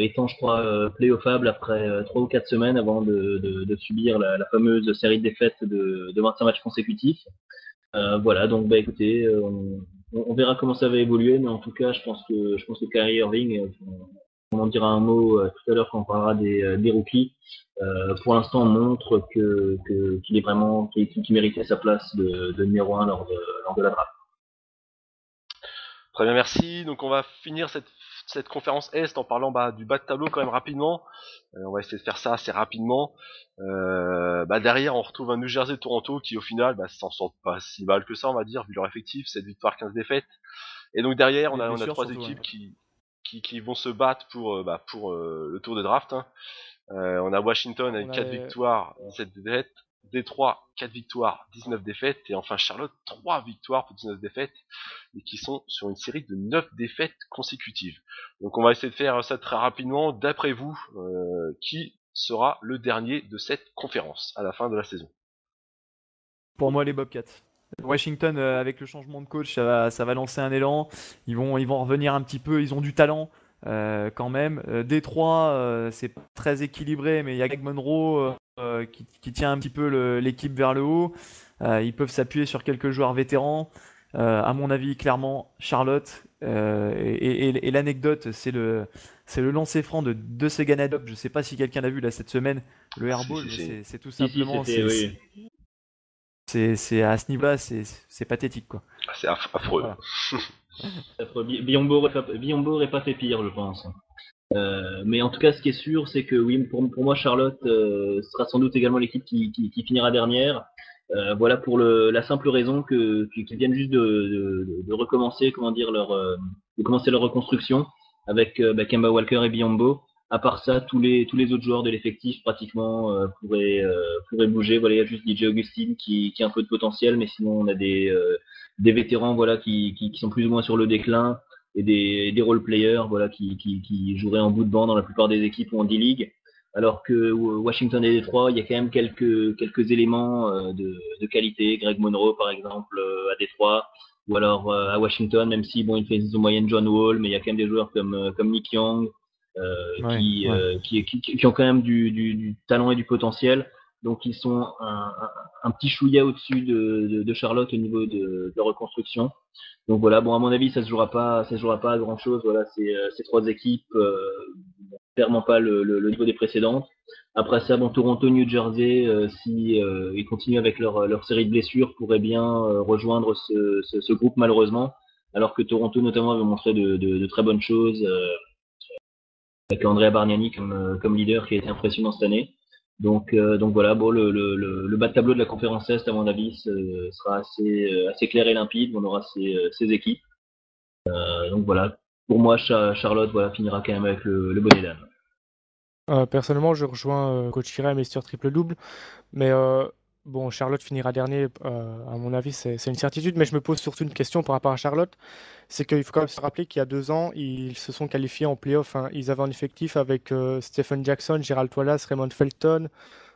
D: étant, je crois, playoffable après 3 ou 4 semaines avant de subir la fameuse série de défaites de 25 matchs consécutifs. Voilà, donc bah écoutez, on verra comment ça va évoluer, mais en tout cas, je pense que Kyrie Irving, on en dira un mot tout à l'heure quand on parlera des rookies. Pour l'instant, on montre qu'il est vraiment qu'il méritait sa place de numéro 1 lors de la draft.
A: Très bien, merci. Donc on va finir cette conférence Est en parlant du bas de tableau quand même rapidement. On va essayer de faire ça assez rapidement. Derrière, on retrouve un New Jersey Toronto qui au final s'en sort pas si mal que ça, on va dire, vu leur effectif, 7 victoires, 15 défaites. Et donc derrière, on
B: Les
A: a
B: blessures
A: trois
B: surtout,
A: équipes
B: ouais.
A: qui vont se battre pour le tour de draft. Hein. On a Washington avec
C: On
A: 4
C: a,
A: victoires, 17 défaites. Détroit, 4 victoires, 19 défaites. Et enfin Charlotte, 3 victoires pour 19 défaites. Et qui sont sur une série de 9 défaites consécutives. Donc on va essayer de faire ça très rapidement. D'après vous, qui sera le dernier de cette conférence à la fin de la saison?
B: Pour moi, les Bobcats. Washington, avec le changement de coach, ça va lancer un élan. Ils vont revenir un petit peu. Ils ont du talent quand même. Détroit, c'est pas très équilibré, mais il y a Greg Monroe qui tient un petit peu l'équipe vers le haut. Ils peuvent s'appuyer sur quelques joueurs vétérans. À mon avis, clairement, Charlotte. Et l'anecdote, c'est le lancer franc de Seganadop. Je ne sais pas si quelqu'un l'a vu là cette semaine, le airball, mais c'est tout
D: Si,
B: simplement,
D: c'était, oui.
B: c'est à ce niveau-là, c'est pathétique quoi.
A: C'est affreux.
B: Voilà.
D: Biombo aurait pas fait pire, je pense. Mais en tout cas, ce qui est sûr, c'est que oui, pour moi, Charlotte sera sans doute également l'équipe qui finira dernière. Voilà pour la simple raison qu'ils viennent juste de recommencer, comment dire, de commencer leur reconstruction avec Kemba Walker et Biombo. À part ça, tous les autres joueurs de l'effectif pratiquement pourraient bouger. Voilà, il y a juste DJ Augustine qui a un peu de potentiel, mais sinon on a des vétérans voilà qui sont plus ou moins sur le déclin et des role players voilà qui joueraient en bout de banc dans la plupart des équipes ou en D-League. Alors que Washington et Détroit, il y a quand même quelques éléments de qualité. Greg Monroe, par exemple, à Détroit, ou alors à Washington, même si bon, il fait une moyenne John Wall, mais il y a quand même des joueurs comme Nick Young
B: Ouais, ouais.
D: qui ont quand même du talent et du potentiel. Donc ils sont un petit chouïa au-dessus de Charlotte au niveau de la reconstruction. Donc voilà, bon à mon avis ça se jouera pas à grand chose. Voilà, ces trois équipes clairement pas le niveau des précédentes. Après ça, bon Toronto, New Jersey, si ils continuent avec leur série de blessures, pourraient bien rejoindre ce groupe malheureusement. Alors que Toronto notamment avait montré de très bonnes choses avec Andrea Bargnani comme leader qui a été impressionnant cette année. Donc voilà, bon, le bas de tableau de la conférence Est, à mon avis, sera assez clair et limpide. On aura ces équipes. Donc voilà, pour moi, Charlotte voilà, finira quand même avec le bonnet d'âne.
C: personnellement, je rejoins Coach Ira et Mister Triple-Double, mais bon, Charlotte finira dernier, à mon avis, c'est une certitude, mais je me pose surtout une question par rapport à Charlotte, c'est qu'il faut quand même se rappeler qu'il y a 2 ans, ils se sont qualifiés en playoff, hein. Ils avaient un effectif avec Stephen Jackson, Gerald Wallace, Raymond Felton,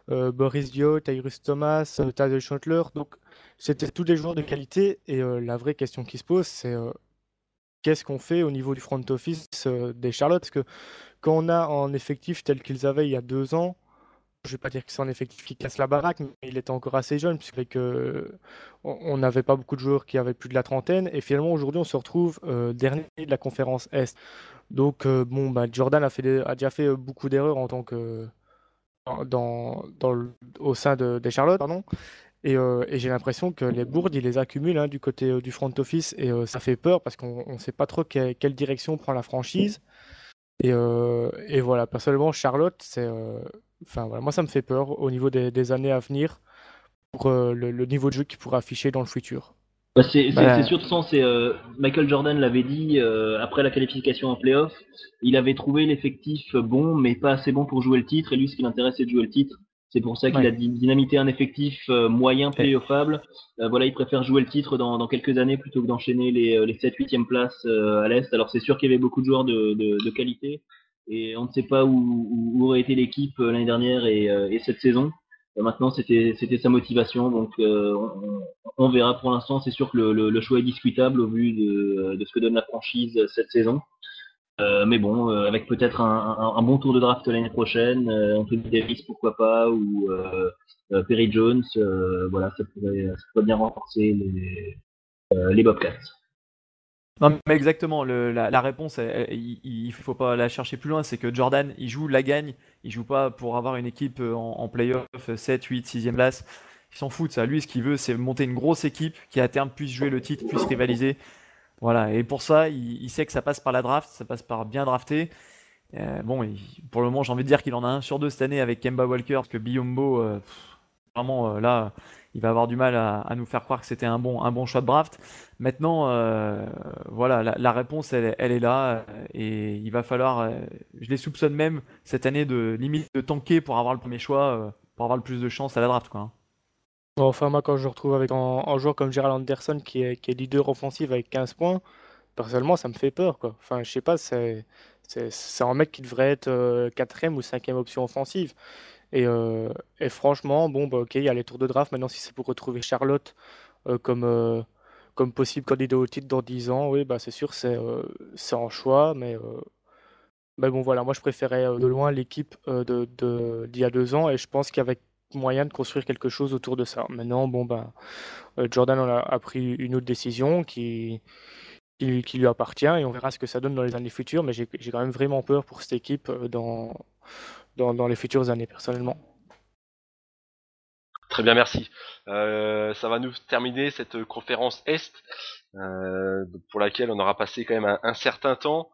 C: Boris Dio, Tyrus Thomas, Tadeusz Schottler, donc c'était tous des joueurs de qualité, et la vraie question qui se pose, c'est qu'est-ce qu'on fait au niveau du front office des Charlotte? Parce que quand on a un effectif tel qu'ils avaient il y a 2 ans, je vais pas dire que c'est un effectif qui casse la baraque, mais il était encore assez jeune, puisque on n'avait pas beaucoup de joueurs qui avaient plus de la trentaine. Et finalement, aujourd'hui, on se retrouve dernier de la conférence Est. Donc, bon, bah, Jordan a déjà fait beaucoup d'erreurs en tant que au sein des Charlotte, pardon. Et j'ai l'impression que les bourdes, ils les accumulent hein, du côté du front office, et ça fait peur parce qu'on ne sait pas trop quelle direction prend la franchise. Et voilà, personnellement, Charlotte, enfin, voilà, moi, ça me fait peur au niveau des années à venir pour le niveau de jeu qu'ils pourraient afficher dans le futur.
D: Bah, c'est
B: Bah,
D: sûr de sens, Michael Jordan l'avait dit après la qualification en playoff, il avait trouvé l'effectif bon mais pas assez bon pour jouer le titre et lui ce qui l'intéresse c'est de jouer le titre. C'est pour ça qu'il a
B: ouais.
D: dynamité un effectif moyen
B: Et-
D: playoffable. Voilà, il préfère jouer le titre dans quelques années plutôt que d'enchaîner les 7-8e places à l'Est. Alors c'est sûr qu'il y avait beaucoup de joueurs de qualité et on ne sait pas où aurait été l'équipe l'année dernière et cette saison. Maintenant c'était sa motivation donc on verra pour l'instant. C'est sûr que le choix est discutable au vu de ce que donne la franchise cette saison. Mais bon, avec peut-être un bon tour de draft l'année prochaine, Anthony Davis pourquoi pas, ou Perry Jones, voilà, ça pourrait bien renforcer les Bobcats.
B: Non, mais exactement, la réponse, il faut pas la chercher plus loin, c'est que Jordan, il joue la gagne, il joue pas pour avoir une équipe en playoff 7, 8, 6e place. Il s'en fout de ça. Lui, ce qu'il veut, c'est monter une grosse équipe qui à terme puisse jouer le titre, puisse rivaliser. Voilà, et pour ça, il sait que ça passe par la draft, ça passe par bien drafter. Bon, pour le moment, j'ai envie de dire qu'il en a un sur deux cette année avec Kemba Walker, parce que Biyombo, vraiment, là, il va avoir du mal à nous faire croire que c'était un bon choix de draft. Maintenant, voilà, la réponse, elle est là, et il va falloir, je les soupçonne même cette année de limite de tanker pour avoir le premier choix, pour avoir le plus de chance à la draft, quoi.
C: Bon, enfin, moi, quand je retrouve avec un joueur comme Gerald Anderson qui est leader offensif avec 15 points, personnellement, ça me fait peur, quoi. Enfin, je sais pas, c'est un mec qui devrait être quatrième ou cinquième option offensive. Et franchement, bon, bah, ok, il y a les tours de draft. Maintenant, si c'est pour retrouver Charlotte comme possible candidat au titre dans 10 ans, oui, bah, c'est sûr, c'est un choix. Mais bon, voilà, moi, je préférais de loin l'équipe d'il y a 2 ans. Et je pense qu'il y avait moyen de construire quelque chose autour de ça. Maintenant, bon, bah, Jordan a pris une autre décision qui lui appartient. Et on verra ce que ça donne dans les années futures. Mais j'ai quand même vraiment peur pour cette équipe dans les futures années, personnellement.
A: Très bien, merci. Ça va nous terminer cette conférence Est, pour laquelle on aura passé quand même un certain temps.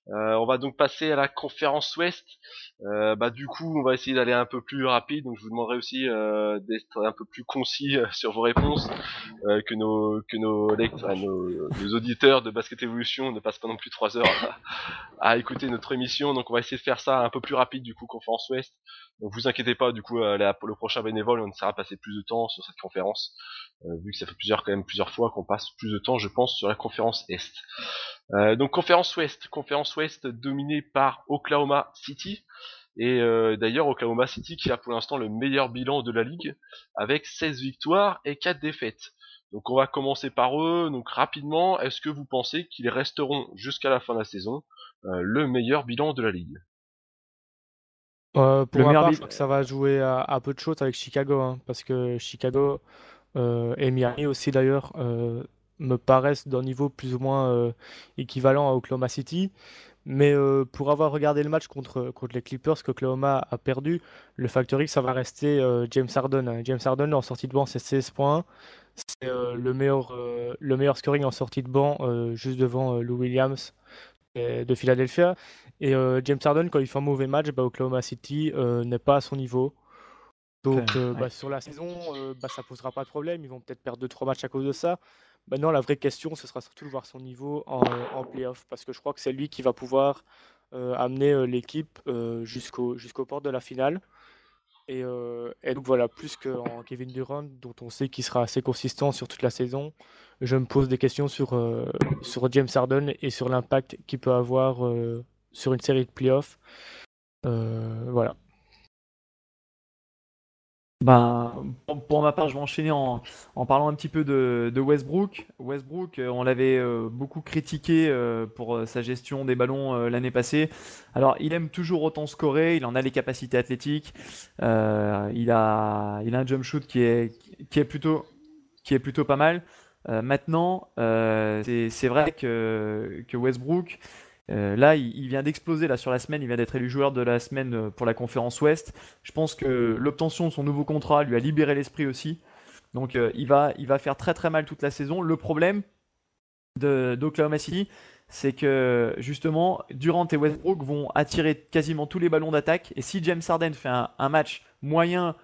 A: On va donc passer à la conférence Ouest. Du coup, on va essayer d'aller un peu plus rapide. Donc, je vous demanderai aussi d'être un peu plus concis sur vos réponses, nos auditeurs de Basket Evolution ne passent pas non plus 3 heures à écouter notre émission. Donc, on va essayer de faire ça un peu plus rapide du coup, conférence Ouest. Donc, vous inquiétez pas. Du coup, pour le prochain bénévole, on essaiera de passer plus de temps sur cette conférence, vu que ça fait plusieurs fois qu'on passe plus de temps, je pense, sur la conférence Est. Donc conférence Ouest dominée par Oklahoma City. Et d'ailleurs Oklahoma City qui a pour l'instant le meilleur bilan de la ligue avec 16 victoires et 4 défaites. Donc on va commencer par eux. Donc rapidement, est-ce que vous pensez qu'ils resteront jusqu'à la fin de la saison le meilleur bilan de la ligue?
C: Pour
B: Le
C: ma
B: meilleur
C: part, je
B: bid.
C: crois que ça va jouer à peu de choses avec Chicago, hein, parce que Chicago et Miami aussi d'ailleurs me paraissent d'un niveau plus ou moins équivalent à Oklahoma City. Mais pour avoir regardé le match contre les Clippers qu'Oklahoma a perdu, le facteur X, ça va rester James Harden, hein. James Harden en sortie de banc, c'est 16 points. C'est le meilleur scoring en sortie de banc, juste devant Lou Williams de Philadelphia. Et James Harden, quand il fait un mauvais match, bah, Oklahoma City n'est pas à son niveau. Donc
B: Ouais.
C: sur la saison, ça posera pas de problème. Ils vont peut-être perdre 2-3 matchs à cause de ça. Maintenant, la vraie question, ce sera surtout de voir son niveau en playoff. Parce que je crois que c'est lui qui va pouvoir amener l'équipe jusqu'aux portes de la finale. Et donc voilà, plus qu'en Kevin Durant, dont on sait qu'il sera assez consistant sur toute la saison, je me pose des questions sur James Harden et sur l'impact qu'il peut avoir sur une série de playoffs. Voilà.
B: Pour ma part, je vais enchaîner en parlant un petit peu de Westbrook. Westbrook, on l'avait beaucoup critiqué pour sa gestion des ballons l'année passée. Alors, il aime toujours autant scorer, il en a les capacités athlétiques, il a un jump shoot qui est plutôt pas mal. Maintenant, c'est vrai que Westbrook, là, il vient d'exploser là sur la semaine. Il vient d'être élu joueur de la semaine pour la conférence Ouest. Je pense que l'obtention de son nouveau contrat lui a libéré l'esprit aussi. Donc, il va faire très très mal toute la saison. Le problème d'Oklahoma City, c'est que justement, Durant et Westbrook vont attirer quasiment tous les ballons d'attaque. Et si James Harden fait un match moyen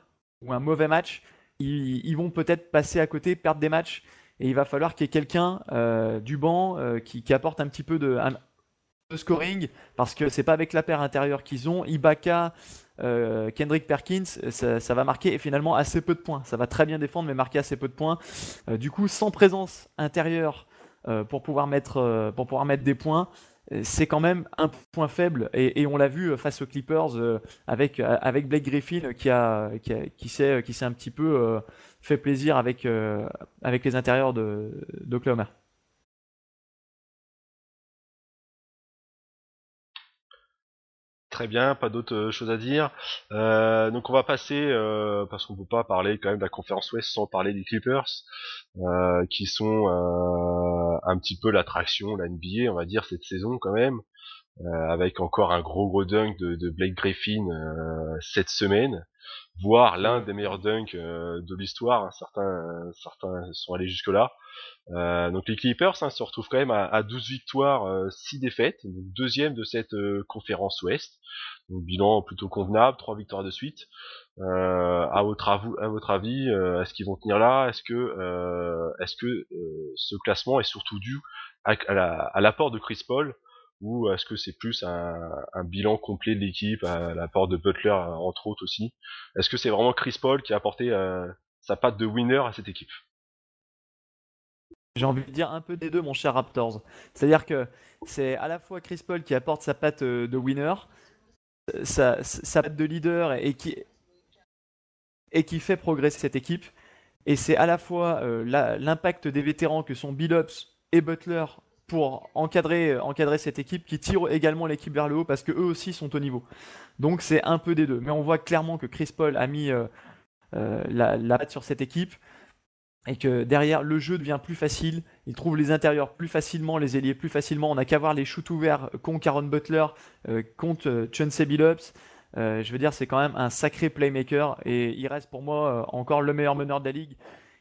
B: ou un mauvais match, ils vont peut-être passer à côté, perdre des matchs. Et il va falloir qu'il y ait quelqu'un du banc qui apporte un petit peu de scoring, parce que c'est pas avec la paire intérieure qu'ils ont. Ibaka, Kendrick Perkins, ça va marquer et finalement assez peu de points. Ça va très bien défendre, mais marquer assez peu de points. Du coup, sans présence intérieure pour pouvoir mettre des points, c'est quand même un point faible. Et on l'a vu face aux Clippers avec Blake Griffin qui s'est un petit peu fait plaisir avec les intérieurs d'Oklahoma.
A: Très bien, pas d'autres choses à dire. Donc on va passer, parce qu'on peut pas parler quand même de la conférence Ouest sans parler des Clippers, qui sont un petit peu l'attraction, la NBA, on va dire, cette saison quand même, avec encore un gros dunk de Blake Griffin cette semaine, voire l'un des meilleurs dunks de l'histoire. Hein, certains sont allés jusque là. Donc les Clippers se retrouvent quand même à 12 victoires, 6 défaites, donc deuxième de cette conférence Ouest. Donc bilan plutôt convenable, 3 victoires de suite. À votre avis, est-ce qu'ils vont tenir là? Est-ce que ce classement est surtout dû à l'apport de Chris Paul, ou est-ce que c'est plus un bilan complet de l'équipe, à l'apport de Butler entre autres aussi? Est-ce que c'est vraiment Chris Paul qui a apporté sa patte de winner à cette équipe?
B: J'ai envie de dire un peu des deux, mon cher Raptors. C'est-à-dire que c'est à la fois Chris Paul qui apporte sa patte de winner, sa patte de leader et qui fait progresser cette équipe. Et c'est à la fois l'impact des vétérans que sont Billups et Butler pour encadrer cette équipe qui tire également l'équipe vers le haut parce que eux aussi sont au niveau. Donc c'est un peu des deux. Mais on voit clairement que Chris Paul a mis la patte sur cette équipe et que derrière le jeu devient plus facile, il trouve les intérieurs plus facilement, les ailiers plus facilement, on n'a qu'à voir les shoots ouverts contre Caron Butler, contre Chauncey Billups. Je veux dire, c'est quand même un sacré playmaker et il reste pour moi encore le meilleur meneur de la ligue.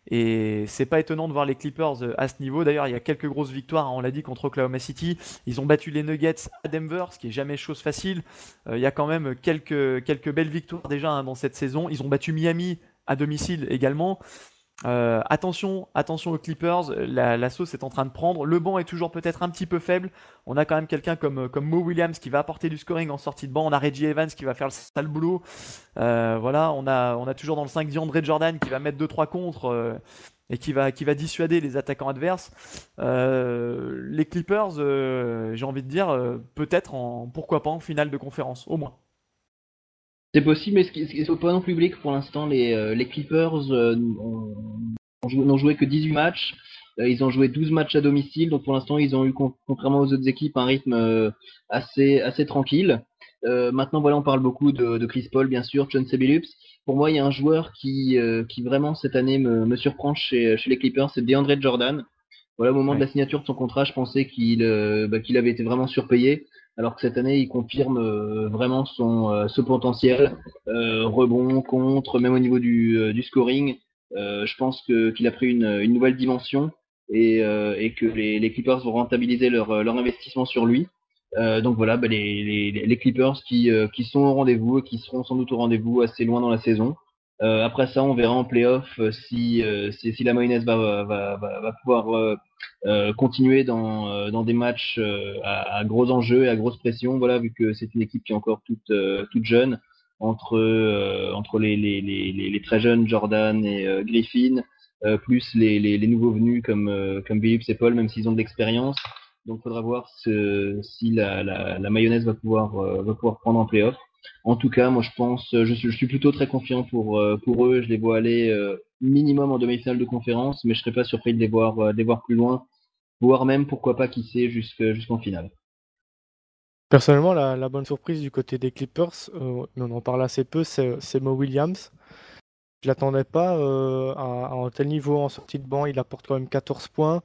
B: Et c'est pas étonnant de voir les Clippers à ce niveau. D'ailleurs, il y a quelques grosses victoires, hein, on l'a dit, contre Oklahoma City. Ils ont battu les Nuggets à Denver, ce qui est jamais chose facile. Il y a quand même quelques belles victoires déjà, hein, dans cette saison. Ils ont battu Miami à domicile également. Attention aux Clippers, la sauce est en train de prendre. Le banc est toujours peut-être un petit peu faible. On a quand même quelqu'un comme Mo Williams qui va apporter du scoring en sortie de banc. On a Reggie Evans qui va faire le sale boulot. Voilà, on a toujours dans le 5 DeAndre Jordan qui va mettre 2-3 contre et qui va dissuader les attaquants adverses. Les Clippers, j'ai envie de dire, peut-être pourquoi pas en finale de conférence, au moins.
D: C'est possible, mais ce qu'il faut pas non plus oublier que pour l'instant, les Clippers n'ont joué que 18 matchs. Ils ont joué 12 matchs à domicile, donc pour l'instant, ils ont eu, contrairement aux autres équipes, un rythme assez tranquille. Maintenant, voilà, on parle beaucoup de Chris Paul, bien sûr, Chauncey Billups. Pour moi, il y a un joueur qui vraiment cette année me surprend chez les Clippers, c'est DeAndre Jordan. Voilà, au moment de la signature de son contrat, je pensais qu'il avait été vraiment surpayé, alors que cette année, il confirme vraiment ce potentiel, rebond, contre, même au niveau du scoring. Je pense qu'il a pris une nouvelle dimension et que les Clippers vont rentabiliser leur investissement sur lui. Donc voilà, les Clippers qui sont au rendez-vous et qui seront sans doute au rendez-vous assez loin dans la saison. Après ça, on verra en playoff si la mayonnaise va pouvoir continuer dans des matchs à gros enjeux et à grosse pression. Voilà, vu que c'est une équipe qui est encore toute jeune, entre les très jeunes Jordan et Griffin, plus les nouveaux venus comme Billups et Paul, même s'ils ont de l'expérience. Donc, il faudra voir si la mayonnaise va pouvoir prendre en playoff. En tout cas, moi je pense, je suis plutôt très confiant pour eux. Je les vois aller minimum en demi-finale de conférence, mais je serais pas surpris de les voir plus loin, voire même pourquoi pas qui sait jusqu'en finale.
C: Personnellement, la bonne surprise du côté des Clippers, mais on en parle assez peu, c'est Mo Williams. Je l'attendais pas à un tel niveau en sortie de banc. Il apporte quand même 14 points.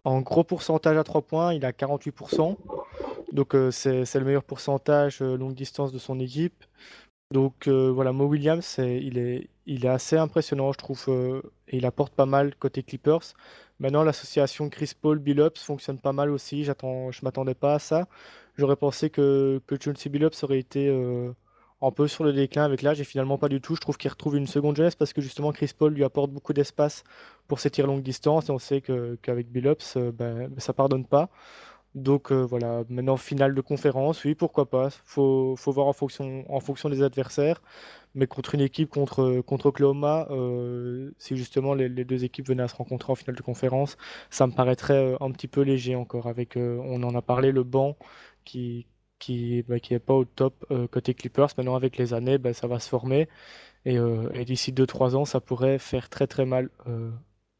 C: En gros pourcentage à 3 points, il a 48%. Donc c'est le meilleur pourcentage longue distance de son équipe. Donc voilà, Mo Williams, il est assez impressionnant, je trouve, et il apporte pas mal côté Clippers. Maintenant, l'association Chris Paul Billups fonctionne pas mal aussi. Je m'attendais pas à ça. J'aurais pensé que Chauncey Billups aurait été un peu sur le déclin avec l'âge, et finalement pas du tout. Je trouve qu'il retrouve une seconde jeunesse parce que justement Chris Paul lui apporte beaucoup d'espace pour ses tirs longue distance, et on sait qu'avec Billups, ça pardonne pas. Donc voilà, maintenant finale de conférence, oui, pourquoi pas. Faut voir en fonction des adversaires. Mais contre une équipe contre Oklahoma, si justement les deux équipes venaient à se rencontrer en finale de conférence, ça me paraîtrait un petit peu léger encore. On en a parlé, le banc qui est pas au top côté Clippers. Maintenant, avec les années, ça va se former. Et d'ici 2-3 ans, ça pourrait faire très très mal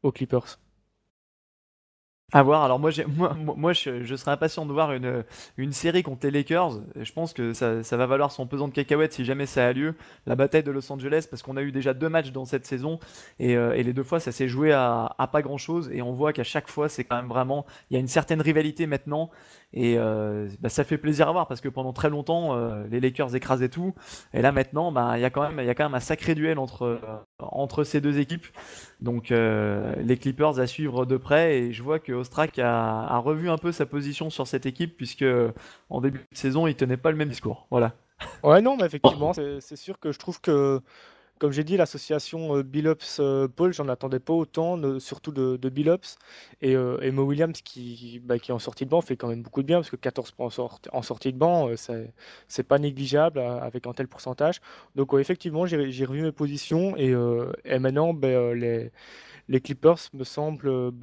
C: aux Clippers.
B: À voir. Alors moi, je serais impatient de voir une série contre les Lakers. Et je pense que ça va valoir son pesant de cacahuètes si jamais ça a lieu. La bataille de Los Angeles, parce qu'on a eu déjà 2 matchs dans cette saison et les 2 fois ça s'est joué à pas grand-chose. Et on voit qu'à chaque fois c'est quand même vraiment, il y a une certaine rivalité maintenant et bah, ça fait plaisir à voir parce que pendant très longtemps les Lakers écrasaient tout et là maintenant bah, il y a quand même un sacré duel entre ces deux équipes. Donc les Clippers à suivre de près et je vois que Ostrak a revu un peu sa position sur cette équipe puisque en début de saison il tenait pas le même discours. Voilà.
C: Ouais, non, mais effectivement, c'est sûr que je trouve que, comme j'ai dit, l'association Billups-Paul, j'en attendais pas autant, surtout de Billups. Et Mo Williams, qui est en sortie de banc, fait quand même beaucoup de bien, parce que 14 points en sortie de banc, c'est pas négligeable avec un tel pourcentage. Donc, ouais, effectivement, j'ai revu mes positions, et maintenant, les Clippers me semblent,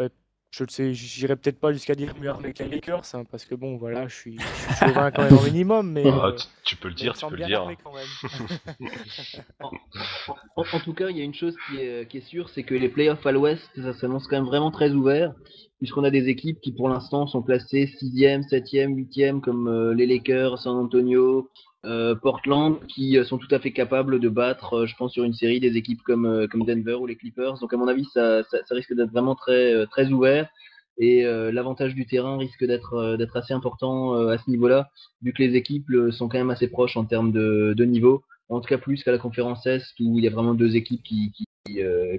C: je ne sais, j'irai peut-être pas jusqu'à dire mieux avec les Lakers, hein, parce que bon, voilà, je suis chauvin quand même au minimum, mais,
A: Ah,
C: euh,
A: tu peux le
C: mais ils me
A: dire, tu peux
C: semblent
A: le
C: bien
A: dire.
C: armés quand même.
D: En, en tout cas, il y a une chose qui est sûre, c'est que les playoffs à l'Ouest, ça s'annonce quand même vraiment très ouvert, puisqu'on a des équipes qui pour l'instant sont classées 6e, 7e, 8e, comme les Lakers, San Antonio, Portland, qui sont tout à fait capables de battre, je pense, sur une série des équipes comme Denver ou les Clippers. Donc à mon avis, ça risque d'être vraiment très ouvert. Et l'avantage du terrain risque d'être assez important à ce niveau-là, vu que les équipes sont quand même assez proches en termes de niveau. En tout cas, plus qu'à la conférence Est, où il y a vraiment deux équipes qui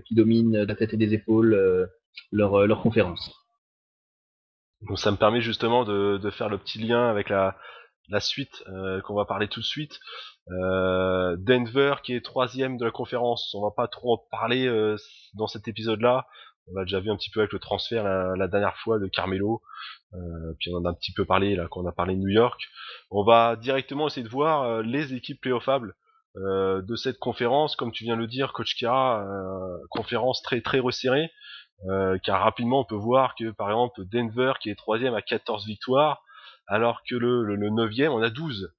D: dominent de la tête et des épaules leur conférence.
A: Donc ça me permet justement de faire le petit lien avec la suite qu'on va parler tout de suite. Denver qui est troisième de la conférence, on va pas trop en parler dans cet épisode-là. On l'a déjà vu un petit peu avec le transfert la dernière fois de Carmelo. Puis on en a un petit peu parlé là quand on a parlé de New York. On va directement essayer de voir les équipes playoffables de cette conférence. Comme tu viens de le dire, Coach Kira, conférence très resserrée. Car rapidement on peut voir que par exemple Denver qui est troisième a 14 victoires, alors que le 9e en a 12.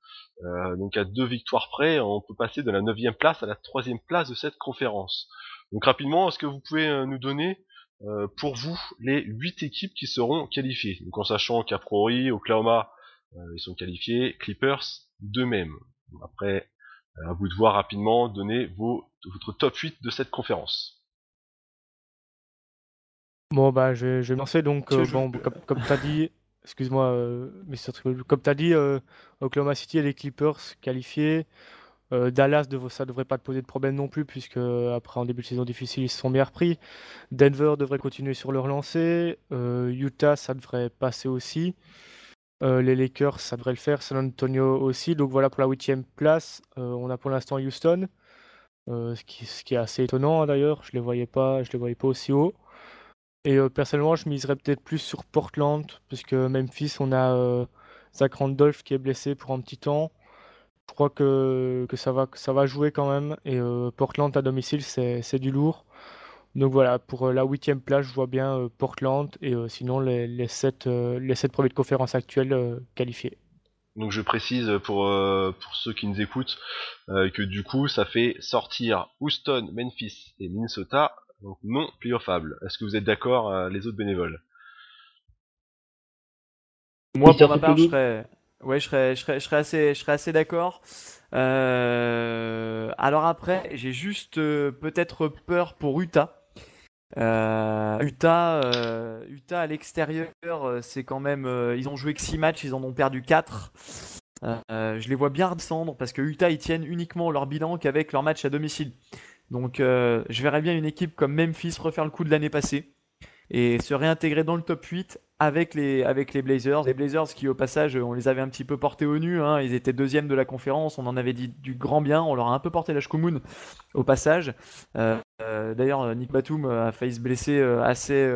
A: Donc à 2 victoires près, on peut passer de la 9e place à la 3e place de cette conférence. Donc rapidement, est-ce que vous pouvez nous donner pour vous les 8 équipes qui seront qualifiées? Donc en sachant qu'à priori, Oklahoma, ils sont qualifiés, Clippers de même. Après, à vous de voir rapidement, donner votre top 8 de cette conférence.
C: Bon, bah, je vais me lancer. Donc,
B: Monsieur,
C: bon, comme tu as dit, excuse-moi, Mr. Triple, comme tu as dit, Oklahoma City et les Clippers qualifiés. Dallas, ça devrait pas te poser de problème non plus, puisque après, en début de saison difficile, ils se sont bien repris. Denver devrait continuer sur leur lancée. Utah, ça devrait passer aussi. Les Lakers, ça devrait le faire. San Antonio aussi. Donc voilà pour la 8e place. On a pour l'instant Houston, ce qui est assez étonnant, hein, d'ailleurs. Je les voyais pas aussi haut. Et personnellement, je miserais peut-être plus sur Portland, puisque Memphis, on a Zach Randolph qui est blessé pour un petit temps. Je crois que ça va jouer quand même. Et Portland à domicile, c'est du lourd. Donc voilà, pour la 8e place, je vois bien Portland et sinon les sept premiers de conférence actuels qualifiés.
A: Donc je précise pour ceux qui nous écoutent que du coup ça fait sortir Houston, Memphis et Minnesota, donc non playoffables. Est-ce que vous êtes d'accord les autres bénévoles?
B: moi
D: Mister
B: pour ma
D: Triple
B: part je
D: Double.
B: serais ouais je serais assez d'accord. Alors après j'ai juste peut-être peur pour Utah. Utah à l'extérieur, c'est quand même. Ils ont joué que 6 matchs, ils en ont perdu 4. Je les vois bien redescendre parce que Utah, ils tiennent uniquement leur bilan qu'avec leur match à domicile. Donc, je verrais bien une équipe comme Memphis refaire le coup de l'année passée et se réintégrer dans le top 8 avec les Blazers. Les Blazers qui, au passage, on les avait un petit peu portés au nu, hein. Ils étaient deuxième de la conférence, on en avait dit du grand bien, on leur a un peu porté la chkoumoun au passage. D'ailleurs, Nick Batum a failli se blesser assez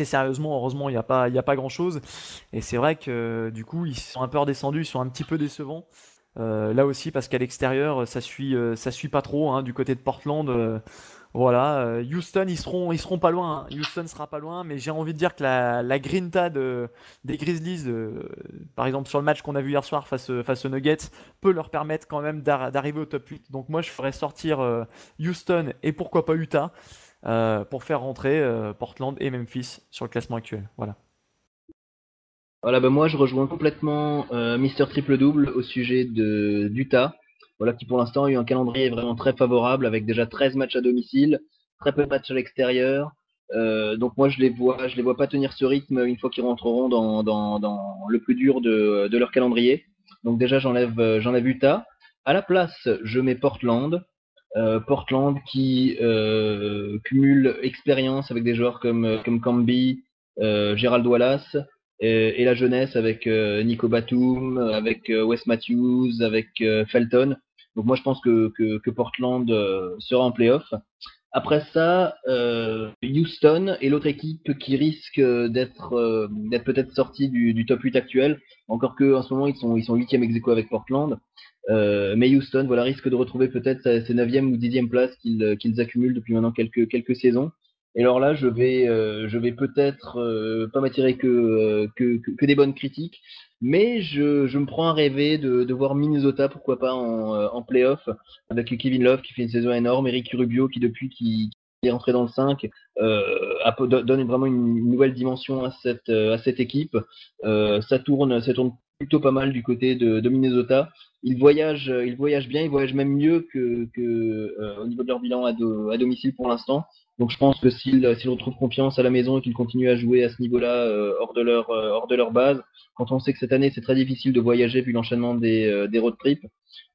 B: sérieusement. Heureusement, il y a pas grand-chose. Et c'est vrai que du coup, ils sont un peu redescendus, ils sont un petit peu décevants. Là aussi, parce qu'à l'extérieur, ça suit pas trop, hein, du côté de Portland. Voilà, Houston, ils seront pas loin, hein. Houston sera pas loin, mais j'ai envie de dire que la grinta des Grizzlies, par exemple sur le match qu'on a vu hier soir face aux Nuggets, peut leur permettre quand même d'arriver au top 8. Donc moi, je ferais sortir Houston et pourquoi pas Utah. pour faire rentrer Portland et Memphis sur le classement actuel. Voilà.
D: Voilà, bah moi je rejoins complètement Mister Triple Double au sujet d'Utah. Voilà, qui pour l'instant a eu un calendrier vraiment très favorable avec déjà 13 matchs à domicile, très peu de matchs à l'extérieur. Donc moi je les vois pas tenir ce rythme une fois qu'ils rentreront dans le plus dur de leur calendrier. Donc déjà j'enlève Utah. À la place, je mets Portland. Portland qui cumule expérience avec des joueurs comme Camby, Gerald Wallace et la jeunesse avec Nico Batum, avec Wes Matthews, avec Felton. Donc moi je pense que Portland sera en playoff. Après ça, Houston est l'autre équipe qui risque d'être peut-être sortie du top 8 actuel. Encore que en ce moment ils sont 8e ex aequo avec Portland. Mais Houston voilà, risque de retrouver peut-être ses 9e ou 10e places qu'ils accumulent depuis maintenant quelques saisons. Et alors là, je vais peut-être pas m'attirer que des bonnes critiques, mais je me prends à rêver de voir Minnesota, pourquoi pas en playoff, avec Kevin Love qui fait une saison énorme, Eric Rubio qui depuis qu'il est rentré dans le 5 donne vraiment une nouvelle dimension à cette équipe. Ça tourne plutôt pas mal du côté de Minnesota. Ils voyagent bien, ils voyagent même mieux que au niveau de leur bilan à domicile pour l'instant. Donc je pense que s'ils retrouvent confiance à la maison et qu'ils continuent à jouer à ce niveau-là hors de leur base, quand on sait que cette année c'est très difficile de voyager vu l'enchaînement des road trips,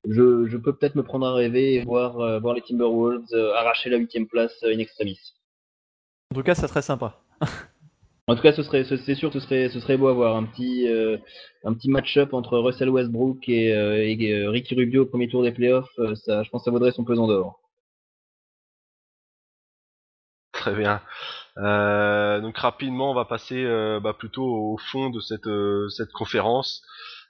D: je peux peut-être me prendre à rêver et voir les Timberwolves arracher la 8e place in extremis.
B: En tout cas, ça serait sympa.
D: En tout cas, c'est sûr que ce serait beau à voir un petit match-up entre Russell Westbrook et Ricky Rubio au premier tour des playoffs. Ça, je pense que ça vaudrait son pesant d'or.
A: Très bien. Donc rapidement, on va passer plutôt au fond de cette conférence.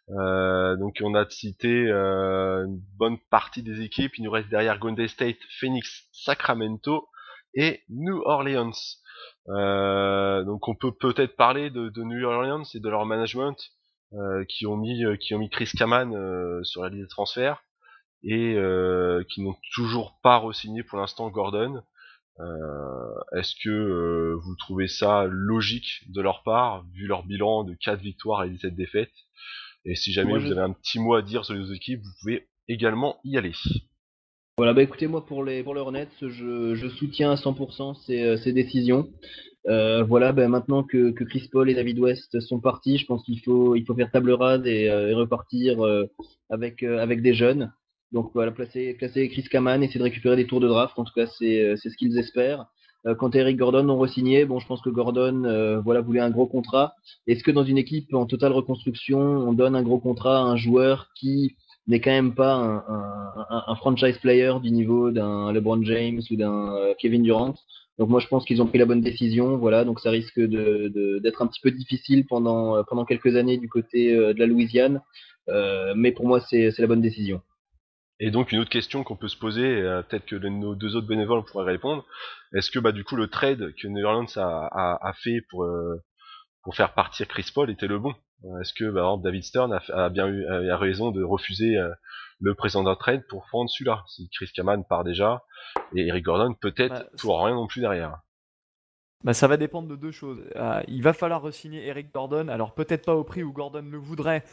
A: Donc on a cité une bonne partie des équipes. Il nous reste derrière Golden State, Phoenix, Sacramento et New Orleans. Donc on peut peut-être parler de New Orleans et de leur management qui ont mis Chris Kaman sur la liste de transfert et qui n'ont toujours pas re-signé pour l'instant Gordon. Est-ce que vous trouvez ça logique de leur part, vu leur bilan de 4 victoires et 17 défaites? Et si jamais vous avez un petit mot à dire sur les deux équipes, vous pouvez également y aller.
D: Voilà, bah écoutez, moi pour les Hornets, je soutiens à 100% ces décisions. Voilà, bah maintenant que Chris Paul et David West sont partis, je pense qu'il faut faire table rase et repartir avec des jeunes. Donc voilà, placer Chris Kaman, essayer de récupérer des tours de draft. En tout cas, c'est ce qu'ils espèrent. Quant à Eric Gordon non re-signé, bon, je pense que Gordon voilà voulait un gros contrat. Est-ce que dans une équipe en totale reconstruction, on donne un gros contrat à un joueur qui n'est quand même pas un franchise player du niveau d'un LeBron James ou d'un Kevin Durant? Donc moi je pense qu'ils ont pris la bonne décision, voilà, donc ça risque d'être un petit peu difficile pendant quelques années du côté de la Louisiane, mais pour moi c'est la bonne décision.
A: Et donc une autre question qu'on peut se poser, peut-être que nos deux autres bénévoles pourraient répondre, est-ce que du coup le trade que New Orleans a fait pour faire partir Chris Paul était le bon? Est-ce que par exemple David Stern a raison de refuser le précédent trade pour prendre celui-là, si Chris Kaman part déjà et Eric Gordon peut-être pour rien non plus derrière?
B: Ça va dépendre de deux choses. Il va falloir re-signer Eric Gordon, alors peut-être pas au prix où Gordon le voudrait,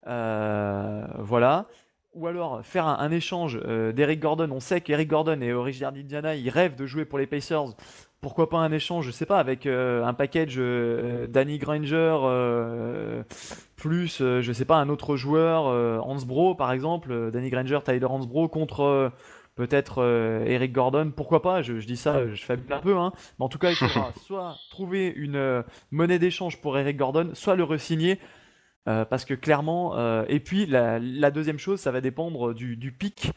B: voilà. Ou alors faire un échange d'Eric Gordon. On sait qu'Eric Gordon est originaire d'Indiana, il rêve de jouer pour les Pacers. Pourquoi pas un échange, je sais pas, avec un package Danny Granger plus, je sais pas, un autre joueur, Hansbrough par exemple, Danny Granger, Tyler Hansbrough contre peut-être Eric Gordon. Pourquoi pas? Je dis ça, je fabule un peu, hein. Mais en tout cas, il faudra soit trouver une monnaie d'échange pour Eric Gordon, soit le re-signer. Parce que clairement, et puis la deuxième chose, ça va dépendre du pic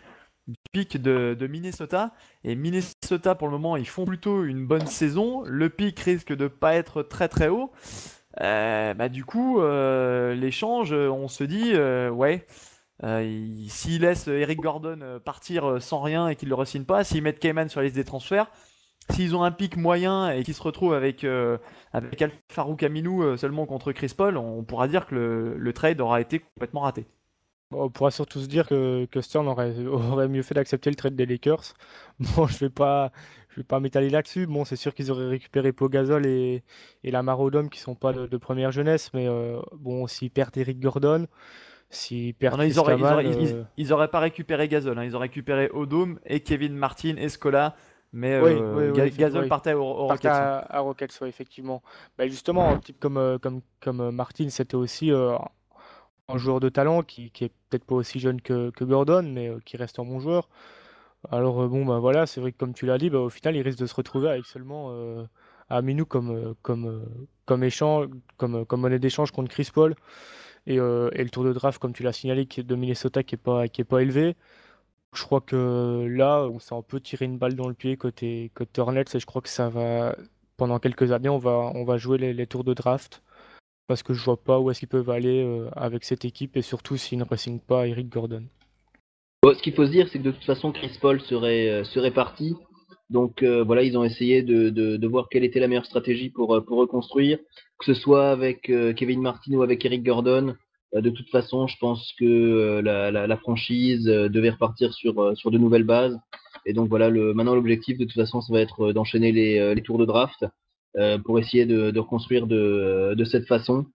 B: de Minnesota. Et Minnesota, pour le moment, ils font plutôt une bonne saison. Le pic risque de pas être très très haut. Du coup, l'échange, on se dit, ouais, s'ils laissent Eric Gordon partir sans rien et qu'ils le re-signent pas, s'ils mettent Kayman sur la liste des transferts, s'ils ont un pic moyen et qu'ils se retrouvent avec Al-Farouk Aminou seulement contre Chris Paul, on pourra dire que le trade aura été complètement raté.
C: Bon, on pourra surtout se dire que Stern aurait mieux fait d'accepter le trade des Lakers. Bon, je vais pas m'étaler là-dessus. Bon, c'est sûr qu'ils auraient récupéré Pau-Gasol et Lamar Odom qui sont pas de première jeunesse, mais bon, s'ils perdent Eric Gordon, s'ils
B: Non,
C: perdent
B: non,
C: Chris Kaman,
B: ils auraient pas récupéré Gasol, hein. Ils auraient récupéré Odom et Kevin Martin et Scola, mais
C: oui,
B: Gasol
C: oui,
B: partait aux
C: partait
B: Rockets, hein.
C: à Rockets, ouais, effectivement. Bah, justement, un type comme Martin, c'était aussi un joueur de talent qui est peut-être pas aussi jeune que Gordon, mais qui reste un bon joueur. Alors bon bah voilà, c'est vrai que comme tu l'as dit, bah, au final il risque de se retrouver avec seulement Aminu comme échange, comme monnaie d'échange contre Chris Paul et le tour de draft comme tu l'as signalé qui est de Minnesota qui est pas élevé. Je crois que là on s'est un peu tiré une balle dans le pied côté Hornets et je crois que ça va pendant quelques années on va jouer les tours de draft parce que je vois pas où est-ce qu'ils peuvent aller avec cette équipe et surtout s'ils ne re-signent pas Eric Gordon.
D: Bon, ce qu'il faut se dire, c'est que de toute façon, Chris Paul serait parti. Donc voilà, ils ont essayé de voir quelle était la meilleure stratégie pour reconstruire, que ce soit avec Kevin Martin ou avec Eric Gordon. De toute façon, je pense que la franchise devait repartir sur de nouvelles bases. Et donc voilà, maintenant l'objectif de toute façon, ça va être d'enchaîner les tours de draft pour essayer de reconstruire de cette façon.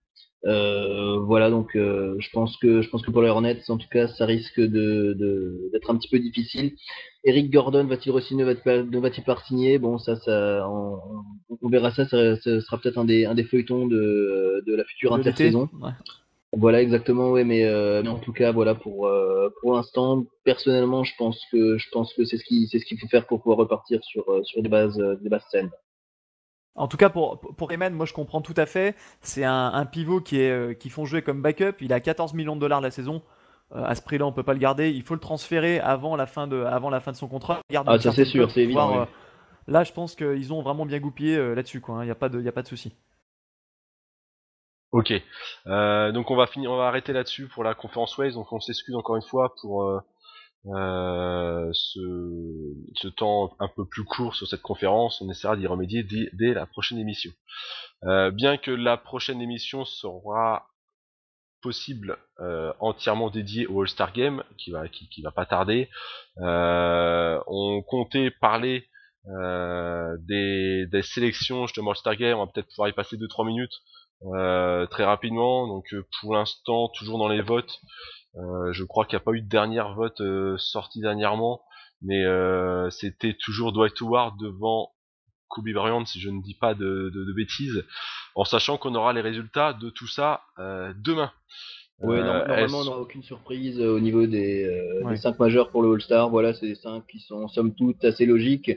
D: Voilà, donc je pense que pour les Hornets, en tout cas, ça risque d'être un petit peu difficile. Eric Gordon va-t-il re-signer, ne va-t-il pas signer? Bon, on verra ça. Ça sera peut-être un des feuilletons de la future
B: De l'été?
D: intersaison.
B: Ouais.
D: Voilà, exactement, ouais, mais en tout cas, voilà, pour l'instant, personnellement, je pense que c'est ce qu'il faut faire pour pouvoir repartir sur des bases saines.
B: En tout cas, pour Eman, moi je comprends tout à fait. C'est un pivot qui font jouer comme backup. Il a 14 millions de dollars la saison. À ce prix-là, on peut pas le garder. Il faut le transférer avant la fin de son contrat. Il garde
D: Ah,
B: une
D: ça c'est
B: certaine
D: sûr,
B: cote
D: c'est
B: pour
D: évident,
B: pouvoir.
D: oui.
B: Là, je pense qu'ils ont vraiment bien goupillé là-dessus, quoi, hein. Il y a pas de souci.
A: Ok. Donc on va arrêter là-dessus pour la conférence Waves. Donc on s'excuse encore une fois pour ce temps un peu plus court sur cette conférence. On essaiera d'y remédier dès la prochaine émission. Bien que la prochaine émission sera possible entièrement dédiée au All-Star Game, qui va pas tarder. On comptait parler des sélections justement All-Star Game. On va peut-être pouvoir y passer 2-3 minutes très rapidement. Donc pour l'instant, toujours dans les votes. Je crois qu'il n'y a pas eu de dernière vote sortie dernièrement, mais c'était toujours Dwight Howard devant Kobe Bryant, si je ne dis pas de bêtises, en sachant qu'on aura les résultats de tout ça demain.
D: Ouais, normalement, on
A: Est-ce-
D: n'aura aucune surprise au niveau des
B: Ouais.
D: 5 majeurs pour le All-Star. Voilà, c'est des 5 qui sont somme toute assez logiques.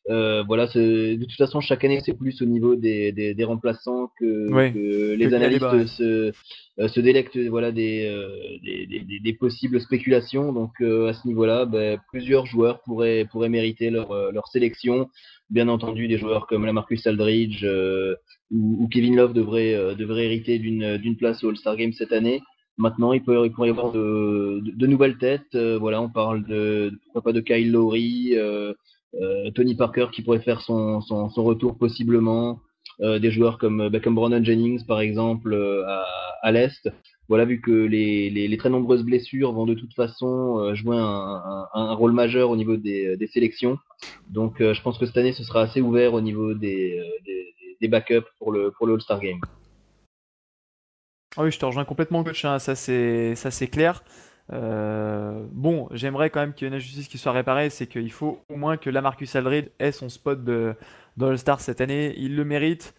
D: Voilà, de toute façon, chaque année, c'est plus au niveau des remplaçants que,
B: Ouais.
D: que
B: Que
D: les
B: qu'il y a débat,
D: analystes
B: ouais.
D: se délectent voilà, des possibles spéculations. Donc, à ce niveau-là, ben, plusieurs joueurs pourraient mériter leur sélection. Bien entendu, des joueurs comme Lamarcus Aldridge ou Kevin Love devraient hériter d'une place au All-Star Game cette année. Maintenant, il pourrait y avoir de nouvelles têtes. Voilà, on parle pourquoi pas de Kyle Lowry, Tony Parker qui pourrait faire son retour possiblement, des joueurs comme Brandon Jennings par exemple à l'Est. Voilà, vu que les très nombreuses blessures vont de toute façon jouer un rôle majeur au niveau des sélections. Donc, je pense que cette année, ce sera assez ouvert au niveau des backups pour le All-Star Game.
B: Ah oui, je te rejoins complètement, coach, hein. Ça c'est clair. Bon, j'aimerais quand même qu'il y ait une injustice qui soit réparée, c'est qu'il faut au moins que Lamarcus Aldridge ait son spot de All-Star cette année. Il le mérite.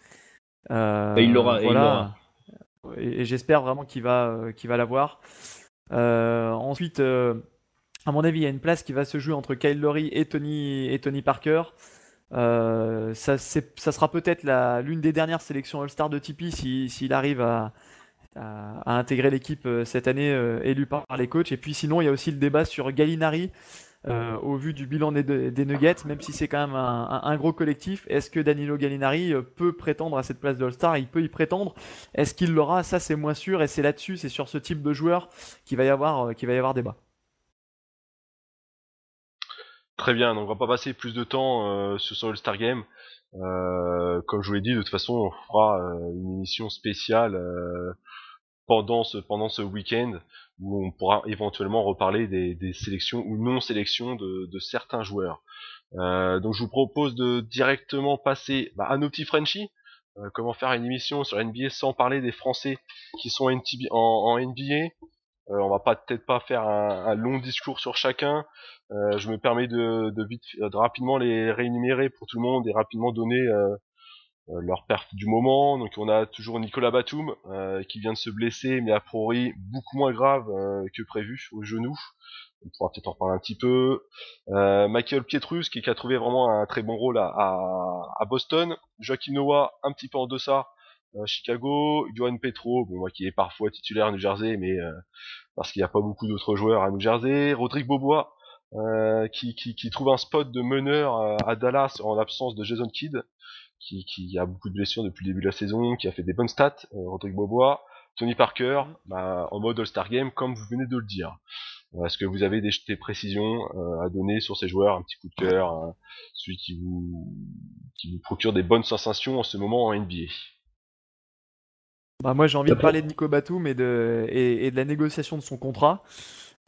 D: Et il l'aura, et il l'aura.
B: Voilà. Et j'espère vraiment qu'il va l'avoir. Ensuite, à mon avis, il y a une place qui va se jouer entre Kyle Lowry et Tony Parker. Ça sera peut-être l'une des dernières sélections All-Star de Tipeee s'il arrive à intégrer l'équipe cette année élue par les coachs. Et puis sinon, il y a aussi le débat sur Gallinari. Au vu du bilan des Nuggets, même si c'est quand même un gros collectif, est-ce que Danilo Gallinari peut prétendre à cette place de All-Star? Il peut y prétendre. Est-ce qu'il l'aura? Ça, c'est moins sûr. Et c'est là-dessus, c'est sur ce type de joueur qu'il va y avoir débat.
A: Très bien, donc on va pas passer plus de temps sur ce All-Star Game. Comme je vous l'ai dit, de toute façon, on fera une émission spéciale pendant ce week-end où on pourra éventuellement reparler des sélections ou non-sélections de certains joueurs. Donc je vous propose de directement passer à nos petits Frenchies. Comment faire une émission sur la NBA sans parler des Français qui sont en NBA. On va peut-être pas faire un long discours sur chacun. Je me permets de rapidement les réénumérer pour tout le monde et rapidement donner leur perf du moment. Donc on a toujours Nicolas Batum qui vient de se blesser, mais a priori beaucoup moins grave que prévu au genou. On pourra peut-être en reparler un petit peu. Michael Pietrus qui a trouvé vraiment un très bon rôle à Boston. Joakim Noah un petit peu en deçà. Chicago, Johan Petro, qui est parfois titulaire à New Jersey, mais parce qu'il n'y a pas beaucoup d'autres joueurs à New Jersey. Rodrigue Bobois qui trouve un spot de meneur à Dallas en l'absence de Jason Kidd, qui a beaucoup de blessures depuis le début de la saison, qui a fait des bonnes stats. Rodrigue Bobois, Tony Parker, en mode All-Star Game, comme vous venez de le dire. Est-ce que vous avez des précisions à donner sur ces joueurs, un petit coup de cœur, celui qui vous procure des bonnes sensations en ce moment en NBA?
B: Moi j'ai envie de parler de Nico Batum et de la négociation de son contrat.